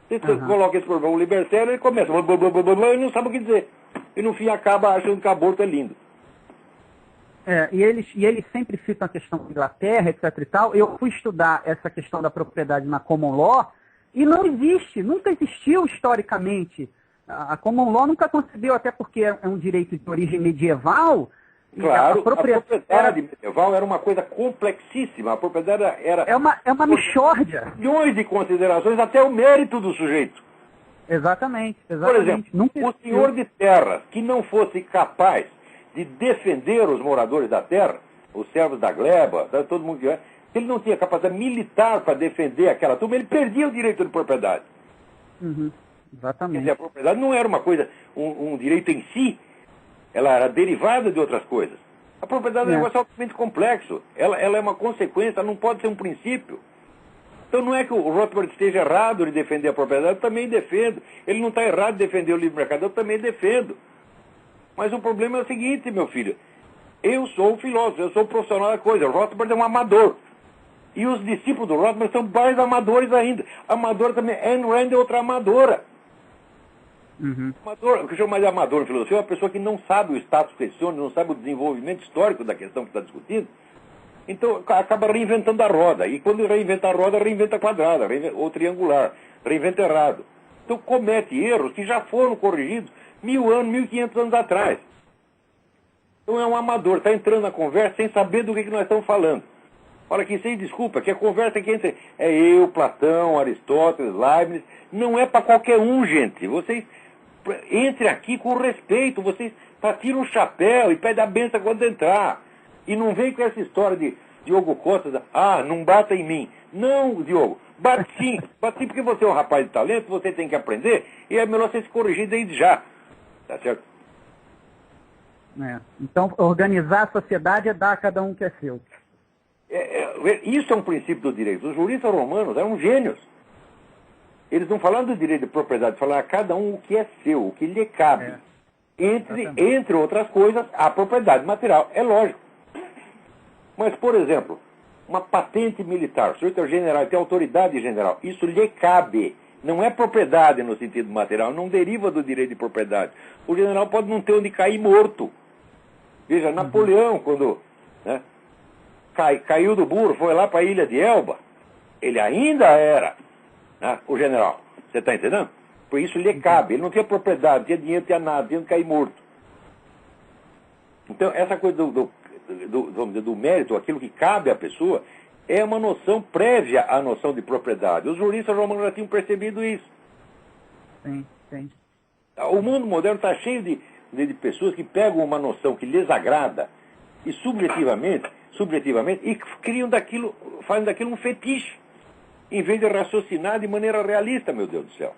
Você coloca esse problema libertário, ele começa e não sabe o que dizer. E no fim acaba achando que aborto é lindo. E eles sempre citam a questão da Inglaterra, etc e tal. Eu fui estudar essa questão da propriedade na Common Law e não existe, nunca existiu historicamente. A Common Law nunca concebeu, até porque é um direito de origem medieval. Claro, a propriedade medieval era uma coisa complexíssima. A propriedade era... É uma mixórdia. Milhões de considerações, até o mérito do sujeito. Exatamente. Por exemplo, o senhor de terra que não fosse capaz de defender os moradores da terra, os servos da gleba, todo mundo que é, se ele não tinha capacidade militar para defender aquela turma, ele perdia o direito de propriedade. Exatamente. Quer dizer, a propriedade não era uma coisa, um direito em si, ela era derivada de outras coisas. A propriedade é um negócio altamente complexo. Ela é uma consequência, ela não pode ser um princípio. Então não é que o Rothbard esteja errado de defender a propriedade, eu também defendo. Ele não está errado de defender o livre mercado, eu também defendo. Mas o problema é o seguinte, meu filho. Eu sou um filósofo, eu sou um profissional da coisa. O Rothbard é um amador. E os discípulos do Rothbard são mais amadores ainda. Amadora também. Ayn Rand é outra amadora. Amador, o que eu chamo mais de amador em filosofia é uma pessoa que não sabe o status questione, não sabe o desenvolvimento histórico da questão que está discutindo. Então acaba reinventando a roda. E quando reinventa a roda, reinventa quadrada, ou triangular, reinventa errado. Então comete erros que já foram corrigidos 1000 anos, 1500 anos atrás. Então é um amador, está entrando na conversa sem saber do que nós estamos falando. Olha aqui, sem desculpa, que a conversa aqui entre eu, Platão, Aristóteles, Leibniz, não é para qualquer um, gente. Vocês entrem aqui com respeito, vocês tiram o chapéu e pedem a benção quando entrar. E não vem com essa história de Diogo Costa, não bata em mim. Não, Diogo, bate sim porque você é um rapaz de talento, você tem que aprender, e é melhor você se corrigir desde já. Tá certo? Então, organizar a sociedade é dar a cada um o que é seu. Isso é um princípio do direito. Os juristas romanos eram gênios. Eles não falaram do direito de propriedade, falaram a cada um o que é seu, o que lhe cabe. Entre outras coisas, a propriedade material. É lógico. Mas, por exemplo, uma patente militar, o sujeito é general, tem autoridade general, isso lhe cabe. Não é propriedade no sentido material, não deriva do direito de propriedade. O general pode não ter onde cair morto. Veja, Napoleão, quando caiu do burro, foi lá para a ilha de Elba, ele ainda era o general. Você está entendendo? Por isso lhe cabe. Ele não tinha propriedade, tinha dinheiro, tinha nada, tinha onde cair morto. Então, essa coisa vamos dizer, do mérito, aquilo que cabe à pessoa, é uma noção prévia à noção de propriedade. Os juristas romanos já tinham percebido isso. Sim. O mundo moderno está cheio de pessoas que pegam uma noção que lhes agrada e subjetivamente, e criam daquilo, fazem daquilo um fetiche, em vez de raciocinar de maneira realista, meu Deus do céu.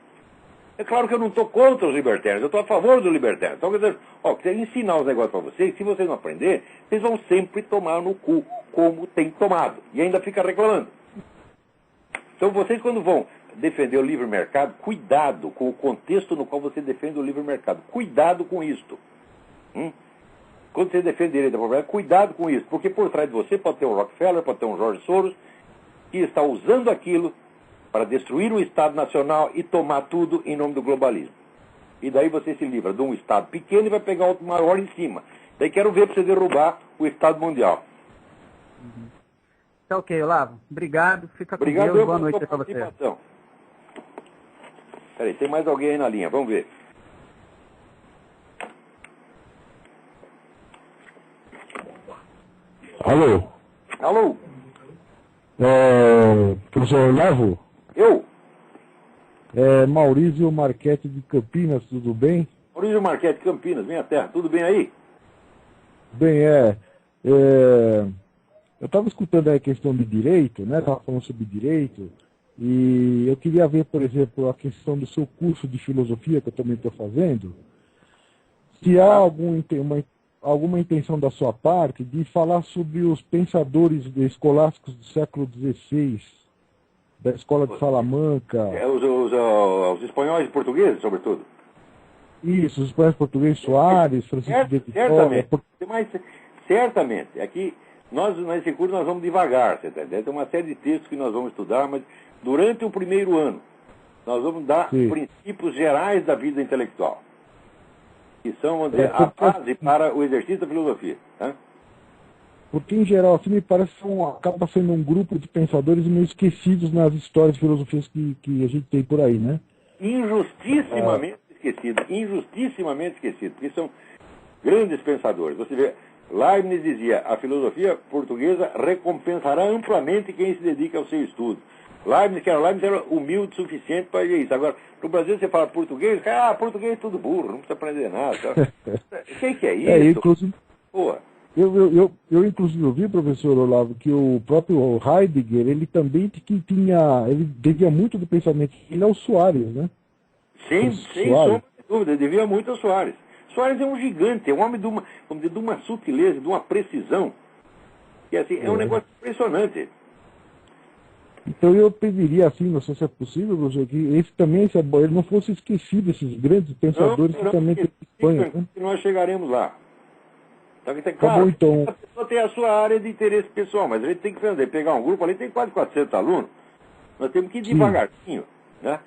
É claro que eu não estou contra os libertários, eu estou a favor dos libertários. Então, quer dizer, quero ensinar os negócios para vocês, se vocês não aprenderem, vocês vão sempre tomar no cu, como tem tomado, e ainda fica reclamando. Então, vocês quando vão defender o livre mercado, cuidado com o contexto no qual você defende o livre mercado. Cuidado com isto. Quando você defende o direito da propriedade, cuidado com isso, porque por trás de você pode ter um Rockefeller, pode ter um George Soros, que está usando aquilo para destruir o Estado Nacional e tomar tudo em nome do globalismo. E daí você se livra de um Estado pequeno e vai pegar outro maior em cima. Daí quero ver para você derrubar o Estado Mundial. Tá ok, Olavo. Obrigado. Fica com Deus. Boa noite para você. Peraí, tem mais alguém aí na linha, vamos ver. Alô? Alô? Professor Olavo? Eu? Maurício Marchetti de Campinas, tudo bem? Maurício Marchetti, Campinas, minha terra, tudo bem aí? Bem, eu estava escutando aí a questão de direito, né? Estava falando sobre direito, e eu queria ver, por exemplo, a questão do seu curso de filosofia, que eu também estou fazendo, se há alguma intenção da sua parte de falar sobre os pensadores escolásticos do século XVI, da escola de Salamanca. Os espanhóis e portugueses, sobretudo? Isso, os espanhóis portugueses, Soares, Francisco de Certamente. Mas, certamente. Aqui, nesse curso, nós vamos devagar, você tá entendendo? Tem uma série de textos que nós vamos estudar, mas durante o primeiro ano, nós vamos dar princípios gerais da vida intelectual, que são, vamos dizer, a base para o exercício da filosofia. Tá? Porque, em geral, assim, me parece que acaba sendo um grupo de pensadores meio esquecidos nas histórias de filosofias que a gente tem por aí, né? Injustissimamente esquecidos, porque são grandes pensadores. Você vê, Leibniz dizia, a filosofia portuguesa recompensará amplamente quem se dedica ao seu estudo. Leibniz era humilde o suficiente para isso. Agora, no Brasil você fala português, português é tudo burro, não precisa aprender nada. O que é isso? Inclusive, eu inclusive ouvi, professor Olavo, que o próprio Heidegger, ele também ele devia muito do pensamento dele ao Soares, né? Sem sombra de dúvida, devia muito ao Soares. Soares é um gigante, é um homem de uma sutileza, de uma precisão, que assim, é um negócio impressionante. Então eu pediria, assim, não sei se é possível, professor, que esse também, ele não fosse esquecido, esses grandes pensadores que também tem Espanha. Né? Nós chegaremos lá. Então, claro, então... a pessoa tem a sua área de interesse pessoal, mas a gente tem que fazer, pegar um grupo ali, tem quase 400 alunos, nós temos que ir devagarzinho, né?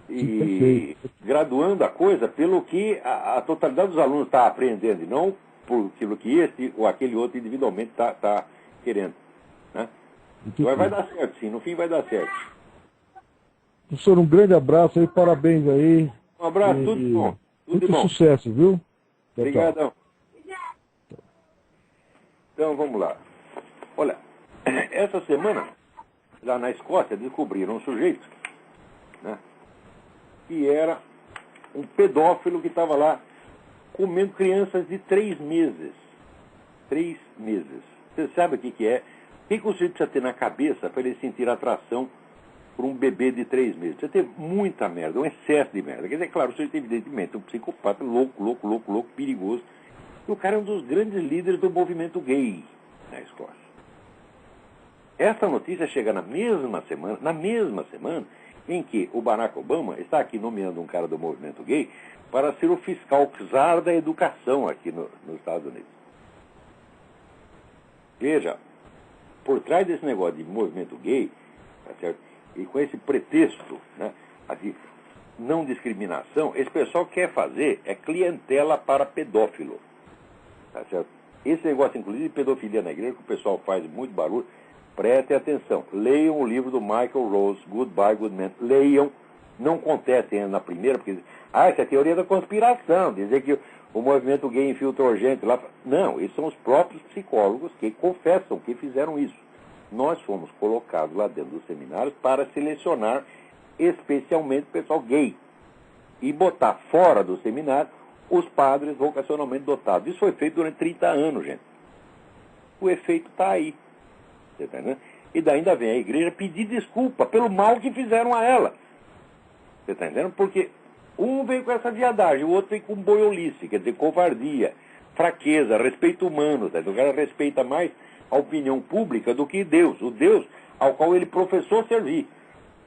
E graduando a coisa pelo que a totalidade dos alunos está aprendendo, e não por aquilo que este ou aquele outro individualmente está querendo. Né? Então vai dar certo, sim, no fim vai dar certo. Professor, um grande abraço aí, parabéns aí. Um abraço, tudo bom. Muito sucesso, viu? Obrigadão. Então vamos lá. Olha, essa semana, lá na Escócia, descobriram um sujeito, né, que era um pedófilo que estava lá comendo crianças de 3 meses. 3 meses. Você sabe o que é? O que o sujeito precisa ter na cabeça para ele sentir atração por um bebê de 3 meses? Precisa ter muita merda, um excesso de merda. Quer dizer, claro, o sujeito evidentemente é um psicopata louco, perigoso. E o cara é um dos grandes líderes do movimento gay na Escócia. Essa notícia chega na mesma semana em que o Barack Obama está aqui nomeando um cara do movimento gay para ser o fiscal czar da educação aqui nos Estados Unidos. Veja, por trás desse negócio de movimento gay, tá certo? E com esse pretexto, né, assim, não discriminação, esse pessoal quer fazer clientela para pedófilo. Tá certo? Esse negócio, inclusive, de pedofilia na igreja, que o pessoal faz muito barulho, prestem atenção. Leiam o livro do Michael Rose, Goodbye, Good Man. Leiam, não contestem ainda na primeira, porque essa é a teoria da conspiração, dizer que o movimento gay infiltrou gente lá. Não, esses são os próprios psicólogos que confessam que fizeram isso. Nós fomos colocados lá dentro dos seminários para selecionar especialmente o pessoal gay e botar fora do seminário os padres vocacionalmente dotados. Isso foi feito durante 30 anos, gente. O efeito está aí. Você tá entendendo? E daí ainda vem a igreja pedir desculpa pelo mal que fizeram a ela. Você está entendendo? Porque um veio com essa viadagem, o outro veio com boiolice, quer dizer, covardia, fraqueza, respeito humano. Tá? O cara respeita mais a opinião pública do que Deus. O Deus ao qual ele professou servir.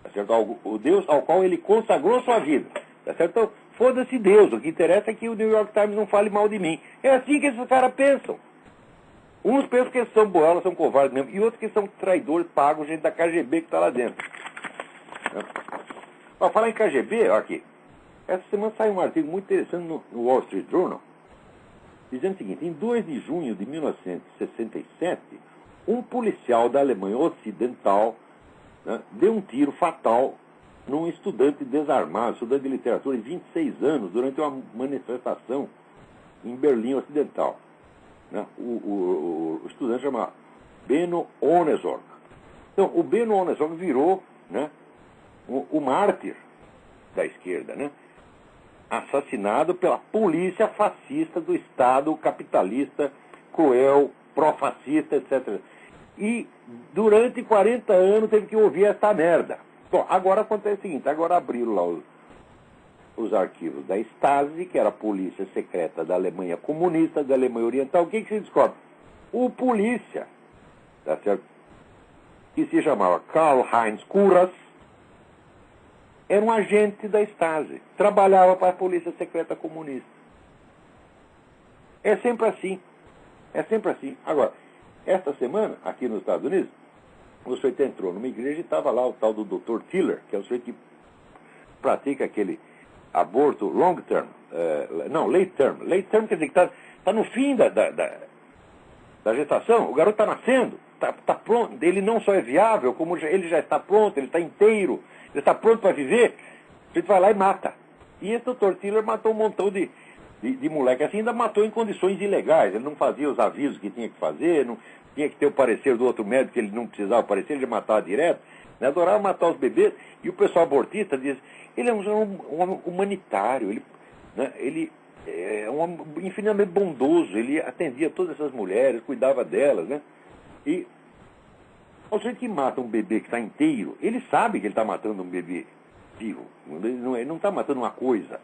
Tá certo? O Deus ao qual ele consagrou sua vida. Tá certo? Então, foda-se Deus. O que interessa é que o New York Times não fale mal de mim. É assim que esses caras pensam. Uns pensam que eles são boiolas, são covardes mesmo, e outros que são traidores, pagos, gente da KGB que está lá dentro. Para falar em KGB, ó, aqui, essa semana saiu um artigo muito interessante no Wall Street Journal, dizendo o seguinte: em 2 de junho de 1967, um policial da Alemanha Ocidental, né, deu um tiro fatal num estudante desarmado, estudante de literatura de 26 anos, durante uma manifestação em Berlim Ocidental. Né? O estudante chama Benno Ohnesorg. Então, o Benno Ohnesorg virou, né, o mártir da esquerda, né? Assassinado pela polícia fascista do Estado capitalista, cruel, pró-fascista, etc. E durante 40 anos teve que ouvir essa merda. Bom, agora acontece o seguinte, agora abriram lá os arquivos da Stasi, que era a polícia secreta da Alemanha comunista, da Alemanha Oriental. O que se descobre? O polícia, tá certo? Que se chamava Karl-Heinz Kurras, era um agente da Stasi, trabalhava para a polícia secreta comunista. É sempre assim. É sempre assim. Agora, esta semana, aqui nos Estados Unidos, o sujeito entrou numa igreja e estava lá o tal do Dr. Tiller, que é o sujeito que pratica aquele aborto long term, late term. Late term quer dizer que está no fim da gestação, o garoto está nascendo, está pronto, ele não só é viável, como ele já está pronto, ele está inteiro, ele está pronto para viver, a gente vai lá e mata. E esse Dr. Tiller matou um montão de moleque assim, ainda matou em condições ilegais, ele não fazia os avisos que tinha que fazer, não tinha que ter o parecer do outro médico, que ele não precisava parecer, ele matava direto, né? Adorava matar os bebês, e o pessoal abortista diz, ele é um homem humanitário, ele é um homem infinitamente bondoso, ele atendia todas essas mulheres, cuidava delas, né? E o sujeito que mata um bebê que está inteiro, ele sabe que ele está matando um bebê vivo, ele não está matando uma coisa.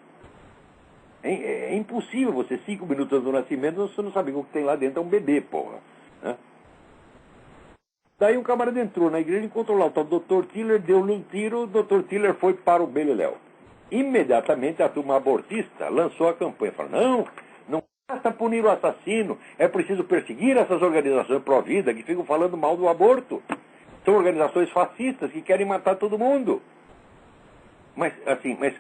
É impossível você, 5 minutos antes do nascimento, você não sabe que o que tem lá dentro é um bebê, porra. Né? Daí um camarada entrou na igreja, encontrou lá o tal Dr. Tiller, deu-lhe um tiro, o Dr. Tiller foi para o Beleléu. Imediatamente a turma abortista lançou a campanha, falou, não basta punir o assassino, é preciso perseguir essas organizações pró-vida que ficam falando mal do aborto. São organizações fascistas que querem matar todo mundo. Mas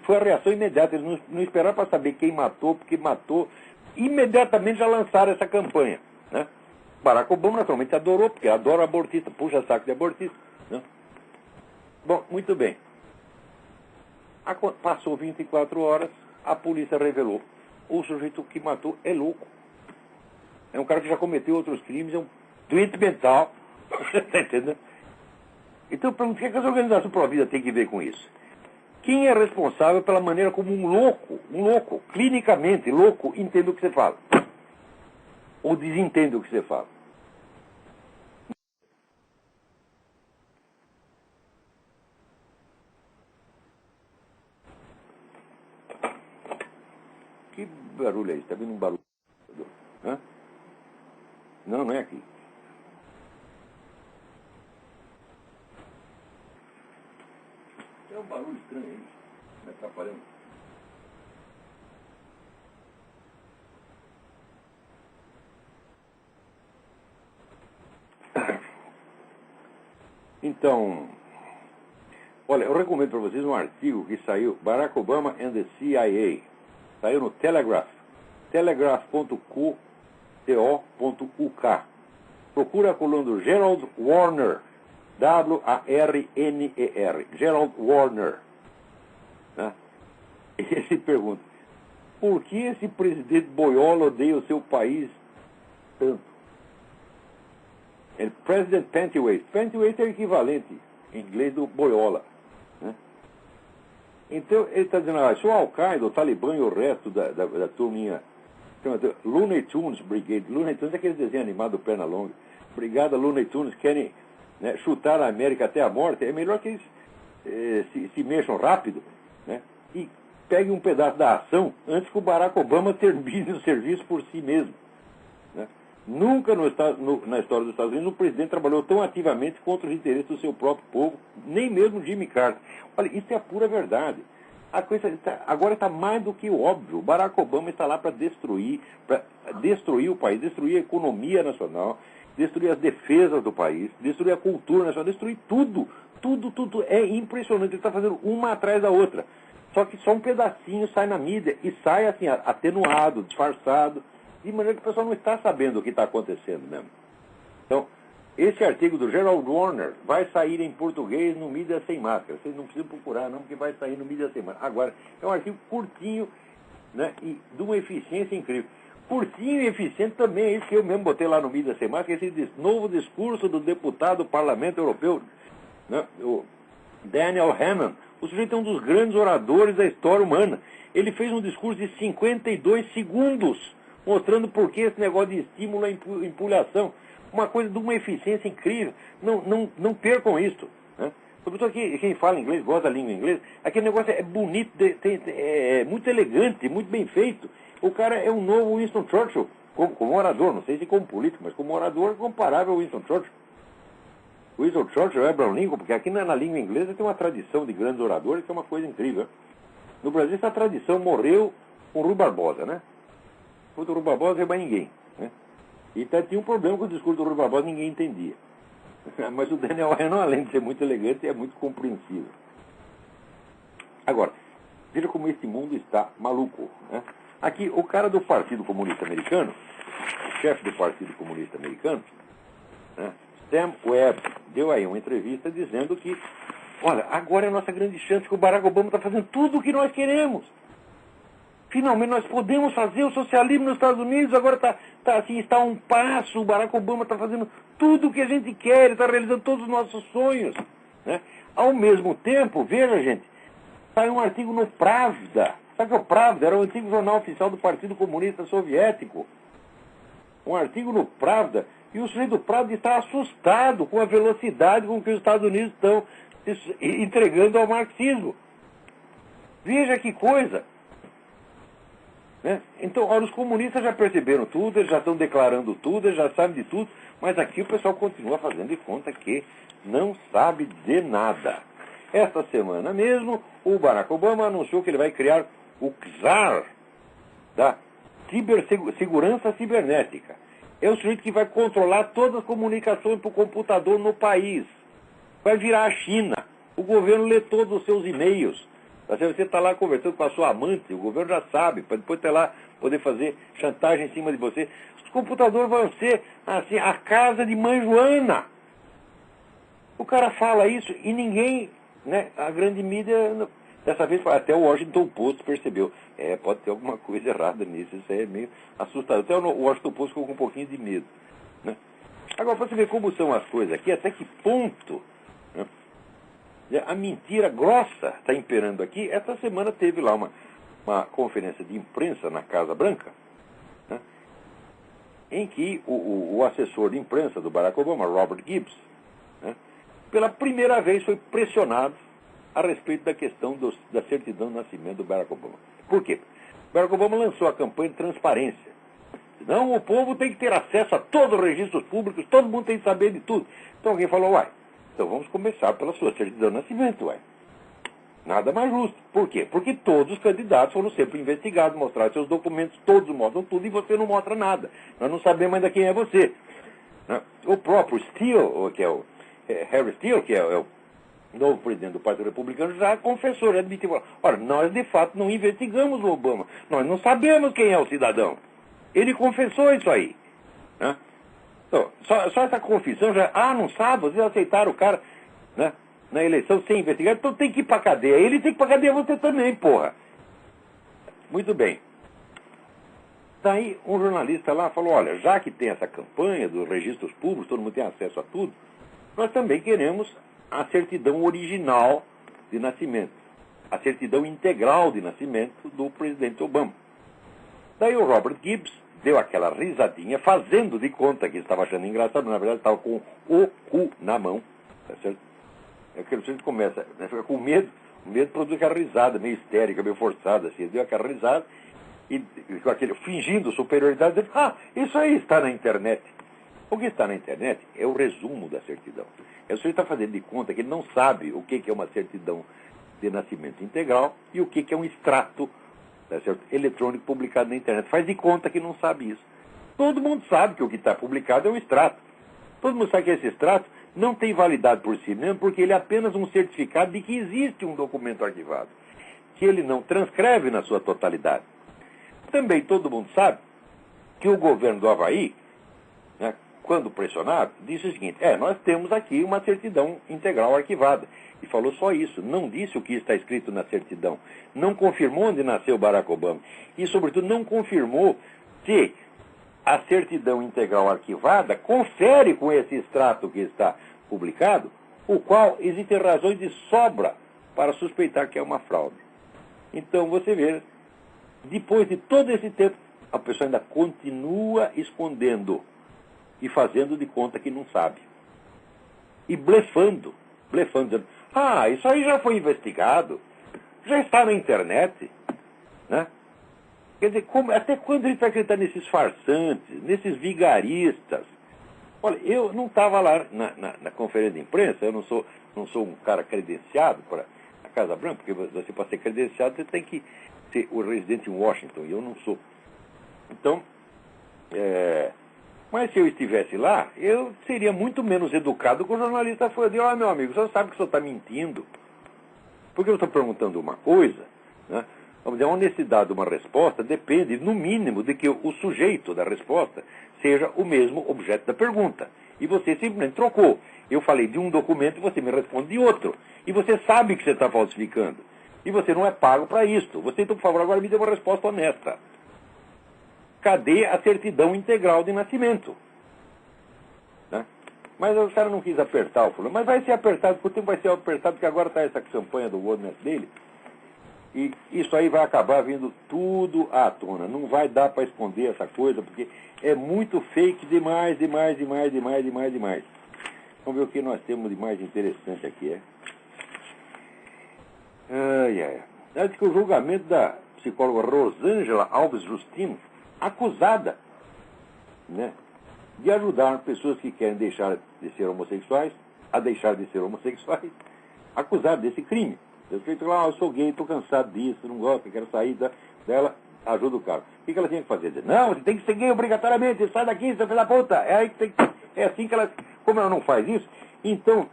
foi a reação imediata, eles não esperaram para saber quem matou, porque matou, imediatamente já lançaram essa campanha. Né? Barack Obama naturalmente adorou, porque adora abortista, puxa saco de abortista. Né? Bom, muito bem. Passou 24 horas, a polícia revelou, o sujeito que matou é louco. É um cara que já cometeu outros crimes, é um doente mental. Está entendendo? Então, o que as organizações pró-vida têm que ver com isso? Quem é responsável pela maneira como um louco, clinicamente louco, entende o que você fala? Ou desentende o que você fala? Que barulho é esse? Está vindo um barulho? Hã? Não é aqui. É um barulho estranho aí, me atrapalhando. Então, olha, eu recomendo para vocês um artigo que saiu, Barack Obama and the CIA. Saiu no Telegraph, telegraph.co.uk. Procura a coluna do Gerald Warner, Warner, Gerald Warner. Né? Ele se pergunta, por que esse presidente boiola odeia o seu país tanto? É President Pantywaist. Pantywaist é o equivalente em inglês do boiola. Né? Então, ele está dizendo, se o Al-Qaeda, o Talibã e o resto da turminha, chama-se Looney Tunes Brigade. Looney Tunes é aquele desenho animado do Pernalonga. Brigada Looney Tunes, querem, né, chutar a América até a morte, é melhor que eles se mexam rápido, né, e peguem um pedaço da ação antes que o Barack Obama termine o serviço por si mesmo. Né. Nunca na história dos Estados Unidos um presidente trabalhou tão ativamente contra os interesses do seu próprio povo, nem mesmo Jimmy Carter. Olha, isso é a pura verdade. A coisa agora está mais do que óbvio. O Barack Obama está lá para destruir o país, destruir a economia nacional, destruir as defesas do país, destruir a cultura nacional, destruir tudo. Tudo. É impressionante. Ele está fazendo uma atrás da outra. Só que só um pedacinho sai na mídia e sai assim, atenuado, disfarçado, de maneira que o pessoal não está sabendo o que está acontecendo mesmo. Então, Esse artigo do Gerald Warner vai sair em português no Mídia Sem Máscara. Vocês não precisam procurar, não, porque vai sair no Mídia Sem Máscara. Agora, é um artigo curtinho, né, e de uma eficiência incrível. Curtinho e eficiente também é isso que eu mesmo botei lá no Mídia Sem Máscara, esse novo discurso do deputado do Parlamento Europeu, né, o Daniel Hannan. O sujeito é um dos grandes oradores da história humana. Ele fez um discurso de 52 segundos, mostrando por que esse negócio de estímulo à empolhação. Uma coisa de uma eficiência incrível. Não percam isso. Né? Sobretudo quem fala inglês, gosta da língua inglesa, aquele negócio é bonito, é muito elegante, muito bem feito. O cara é um novo Winston Churchill, como orador, não sei se como político, mas como orador é comparável ao Winston Churchill. Winston Churchill é Abraham Lincoln, porque aqui na língua inglesa tem uma tradição de grandes oradores que é uma coisa incrível. No Brasil essa tradição morreu com Rui Barbosa, né? O Rui Barbosa não é mais ninguém, né? E até tinha um problema com o discurso do Rui Barbosa, ninguém entendia. Mas o Daniel Hannan, além de ser muito elegante, é muito compreensível. Agora, veja como esse mundo está maluco, né? Aqui, o cara do Partido Comunista Americano, o chefe do Partido Comunista Americano, né, Sam Webb, deu aí uma entrevista dizendo que, olha, agora é a nossa grande chance que o Barack Obama está fazendo tudo o que nós queremos. Finalmente nós podemos fazer o socialismo nos Estados Unidos, agora está a um passo, o Barack Obama está fazendo tudo o que a gente quer, ele está realizando todos os nossos sonhos. Né? Ao mesmo tempo, veja, gente, sai um artigo no Pravda. Sabe que o Pravda era o antigo jornal oficial do Partido Comunista Soviético? Um artigo no Pravda, e o sujeito do Pravda está assustado com a velocidade com que os Estados Unidos estão entregando ao marxismo. Veja que coisa! Né? Então, ora, os comunistas já perceberam tudo, eles já estão declarando tudo, eles já sabem de tudo, mas aqui o pessoal continua fazendo de conta que não sabe de nada. Esta semana mesmo, o Barack Obama anunciou que ele vai criar o czar da segurança cibernética. É o sujeito que vai controlar todas as comunicações por computador no país. Vai virar a China. O governo lê todos os seus e-mails. Você está lá conversando com a sua amante, o governo já sabe, para depois lá poder fazer chantagem em cima de você. Os computadores vão ser assim, a casa de mãe Joana. O cara fala isso e ninguém, né, a grande mídia, dessa vez até o Washington Post percebeu. Pode ter alguma coisa errada nisso, isso aí é meio assustador. Até o Washington Post ficou com um pouquinho de medo. Né? Agora, para você ver como são as coisas aqui, até que ponto, né, a mentira grossa está imperando aqui. Essa semana teve lá uma conferência de imprensa na Casa Branca, né, em que o assessor de imprensa do Barack Obama, Robert Gibbs, né, pela primeira vez foi pressionado a respeito da questão da certidão de nascimento do Barack Obama. Por quê? O Barack Obama lançou a campanha de transparência. Não, o povo tem que ter acesso a todos os registros públicos, todo mundo tem que saber de tudo. Então alguém falou, então vamos começar pela sua certidão de nascimento, Nada mais justo. Por quê? Porque todos os candidatos foram sempre investigados, mostraram seus documentos, todos mostram tudo e você não mostra nada. Nós não sabemos ainda quem é você. Né? O próprio Steele, que é o Harry Steele, que é o novo presidente do Partido Republicano, já confessou, já admitiu. Ora, nós de fato não investigamos o Obama. Nós não sabemos quem é o cidadão. Ele confessou isso aí. Né? Então, só essa confissão já... não sabe, vocês aceitaram o cara, né, na eleição sem investigar, então tem que ir pra cadeia. Ele tem que ir pra cadeia, você também, porra. Muito bem. Daí um jornalista lá falou, olha, já que tem essa campanha dos registros públicos, todo mundo tem acesso a tudo, nós também queremos a certidão original de nascimento, a certidão integral de nascimento do presidente Obama. Daí o Robert Gibbs deu aquela risadinha, fazendo de conta que estava achando engraçado, na verdade estava com o cu na mão, tá certo? Aquele sujeito começa, né, fica com medo, o medo produz aquela risada meio histérica, meio forçada, assim, ele deu aquela risada, e com aquele, fingindo superioridade, dizendo, isso aí está na internet. O que está na internet é o resumo da certidão. O sujeito está fazendo de conta que ele não sabe o que é uma certidão de nascimento integral e o que é um extrato, tá certo, eletrônico publicado na internet. Faz de conta que não sabe isso. Todo mundo sabe que o que está publicado é um extrato. Todo mundo sabe que esse extrato não tem validade por si mesmo, porque ele é apenas um certificado de que existe um documento arquivado, que ele não transcreve na sua totalidade. Também todo mundo sabe que o governo do Havaí, né, quando pressionado, disse o seguinte: nós temos aqui uma certidão integral arquivada. E falou só isso, não disse o que está escrito na certidão, não confirmou onde nasceu Barack Obama e, sobretudo, não confirmou se a certidão integral arquivada confere com esse extrato que está publicado, o qual existem razões de sobra para suspeitar que é uma fraude. Então, você vê, depois de todo esse tempo, a pessoa ainda continua escondendo e fazendo de conta que não sabe. E blefando, dizendo: isso aí já foi investigado, já está na internet, né? Quer dizer, até quando ele vai acreditar nesses farsantes, nesses vigaristas? Olha, eu não estava lá na conferência de imprensa, eu não sou um cara credenciado para a Casa Branca, porque você, para ser credenciado, você tem que ser o residente em Washington, e eu não sou. Então, mas se eu estivesse lá, eu seria muito menos educado que o jornalista foi. Eu digo: meu amigo, você sabe que o senhor está mentindo. Porque eu estou perguntando uma coisa, né? Vamos dizer, a honestidade de uma resposta depende, no mínimo, de que o sujeito da resposta seja o mesmo objeto da pergunta. E você simplesmente trocou. Eu falei de um documento e você me responde de outro. E você sabe que você está falsificando. E você não é pago para isso. Você, então, por favor, agora me dê uma resposta honesta. Cadê a certidão integral de nascimento? Né? Mas o cara não quis apertar o fulano. Mas vai ser apertado, por tempo vai ser apertado, porque agora está essa campanha do Wordnet dele. E isso aí vai acabar vindo tudo à tona. Não vai dar para esconder essa coisa, porque é muito fake demais. Vamos ver o que nós temos de mais interessante aqui. Diz que o julgamento da psicóloga Rosângela Alves Justino, acusada, né, de ajudar pessoas que querem deixar de ser homossexuais a deixar de ser homossexuais, acusada desse crime. Eu estou lá: eu sou gay, estou cansado disso, não gosto, quero sair dela, ajuda o cara. O que ela tinha que fazer? Dizer: não, você tem que ser gay obrigatoriamente, sai daqui, seu filho da puta. É assim que ela... Como ela não faz isso, então,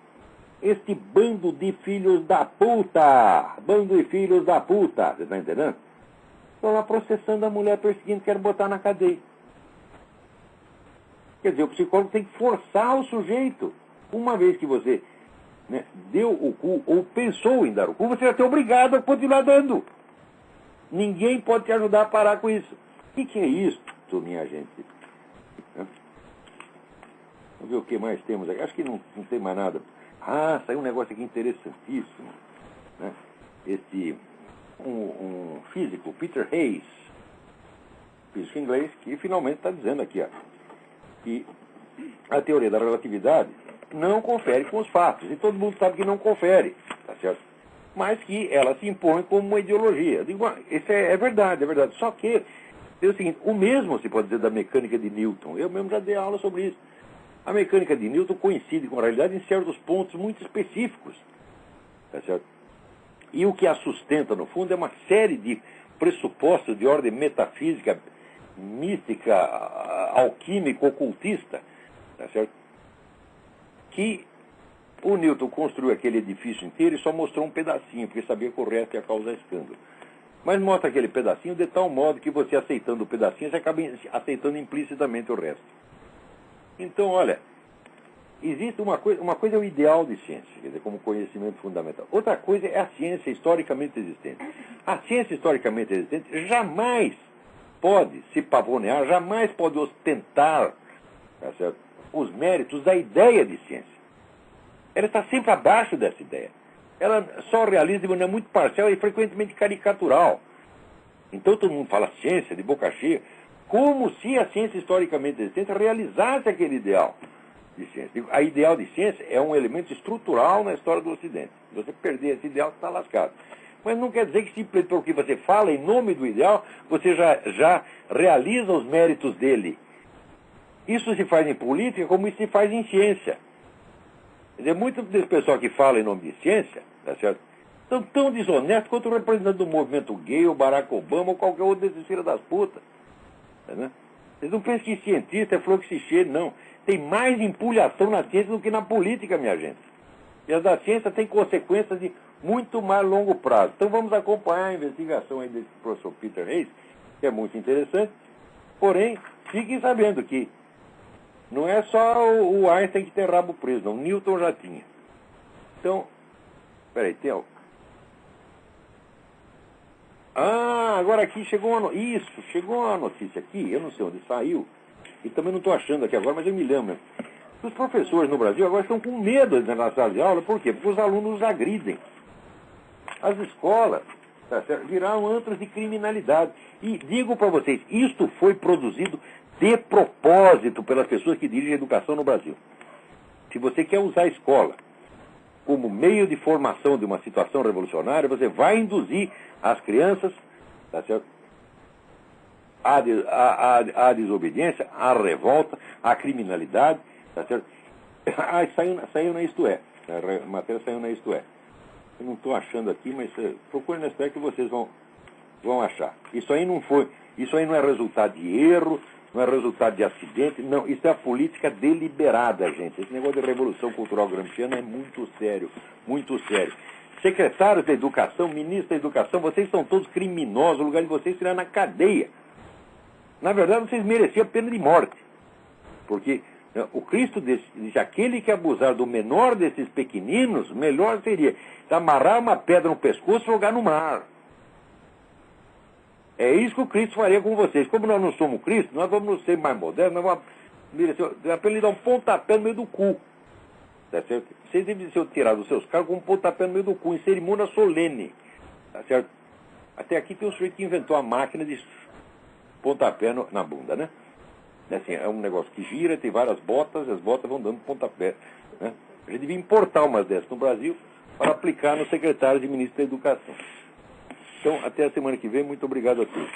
este bando de filhos da puta, você está entendendo? Estão lá processando a mulher, perseguindo, querem botar na cadeia. Quer dizer, o psicólogo tem que forçar o sujeito. Uma vez que você, né, deu o cu, ou pensou em dar o cu, você vai ter obrigado a continuar dando. Ninguém pode te ajudar a parar com isso. O que é isso, minha gente? Vamos ver o que mais temos aqui. Acho que não tem mais nada. Saiu um negócio aqui interessantíssimo, né? Um físico, Peter Hayes, físico inglês, que finalmente está dizendo aqui, que a teoria da relatividade não confere com os fatos. E todo mundo sabe que não confere, tá certo? Mas que ela se impõe como uma ideologia. Eu digo: isso é verdade. Só que é o seguinte: o mesmo se pode dizer da mecânica de Newton. Eu mesmo já dei aula sobre isso. A mecânica de Newton coincide com a realidade em certos pontos muito específicos, tá certo? E o que a sustenta, no fundo, é uma série de pressupostos de ordem metafísica, mística, alquímica, ocultista, tá certo? Que o Newton construiu aquele edifício inteiro e só mostrou um pedacinho, porque sabia que o resto ia causar escândalo. Mas mostra aquele pedacinho de tal modo que você, aceitando o pedacinho, você acaba aceitando implicitamente o resto. Então, olha, existe uma coisa é o ideal de ciência, quer dizer, como conhecimento fundamental. Outra coisa é a ciência historicamente existente. A ciência historicamente existente jamais pode se pavonear, jamais pode ostentar, tá certo, os méritos da ideia de ciência. Ela está sempre abaixo dessa ideia. Ela só realiza de maneira muito parcial e frequentemente caricatural. Então todo mundo fala ciência de boca cheia, como se a ciência historicamente existente realizasse aquele ideal de ciência. A ideal de ciência é um elemento estrutural na história do Ocidente. Se você perder esse ideal, você está lascado. Mas não quer dizer que simplesmente porque você fala em nome do ideal, você já realiza os méritos dele. Isso se faz em política como isso se faz em ciência. Quer dizer, muito desse pessoal que fala em nome de ciência, tá certo, são tão desonestos quanto o representante do movimento gay, o Barack Obama, ou qualquer outro desses filhos das putas. Né? Vocês não pensam que cientista é flor que se cheire, não. Tem mais empulhação na ciência do que na política, minha gente. E a da ciência tem consequências de muito mais longo prazo. Então vamos acompanhar a investigação aí desse professor Peter Hayes, que é muito interessante. Porém, fiquem sabendo que Não é só o Einstein que tem rabo preso, não. Newton já tinha. Então, peraí, tem algo. Agora aqui chegou uma notícia aqui, eu não sei onde saiu, e também não estou achando aqui agora, mas eu me lembro. Os professores no Brasil agora estão com medo de entrar na sala de aula, por quê? Porque os alunos os agridem. As escolas, tá certo, viraram antros de criminalidade. E digo para vocês, isto foi produzido de propósito pelas pessoas que dirigem a educação no Brasil. Se você quer usar a escola como meio de formação de uma situação revolucionária, você vai induzir as crianças, tá certo, à desobediência, à revolta, à criminalidade, tá certo? Saiu na Isto É. A matéria saiu na Isto É. Eu não estou achando aqui, mas procure na Isto É que vocês vão achar. Isso aí não é resultado de erro, não é resultado de acidente, não, isso é a política deliberada, gente. Esse negócio de revolução cultural gramsciana é muito sério, muito sério. Secretários da Educação, ministros da Educação, vocês são todos criminosos, o lugar de vocês será na cadeia. Na verdade, vocês mereciam a pena de morte. Porque o Cristo disse, aquele que abusar do menor desses pequeninos, melhor seria amarrar uma pedra no pescoço e jogar no mar. É isso que o Cristo faria com vocês. Como nós não somos Cristo, nós vamos ser mais modernos, nós vamos merecer, apenas lhe dar um pontapé no meio do cu. Tá certo? Vocês devem ser tirados dos seus cargos com um pontapé no meio do cu, em cerimônia solene. Tá certo? Até aqui tem um sujeito que inventou a máquina de pontapé na bunda, né? Assim, é um negócio que gira, tem várias botas, e as botas vão dando pontapé. Né? A gente devia importar umas dessas no Brasil para aplicar nos secretários e ministros da Educação. Então, até a semana que vem, muito obrigado a todos.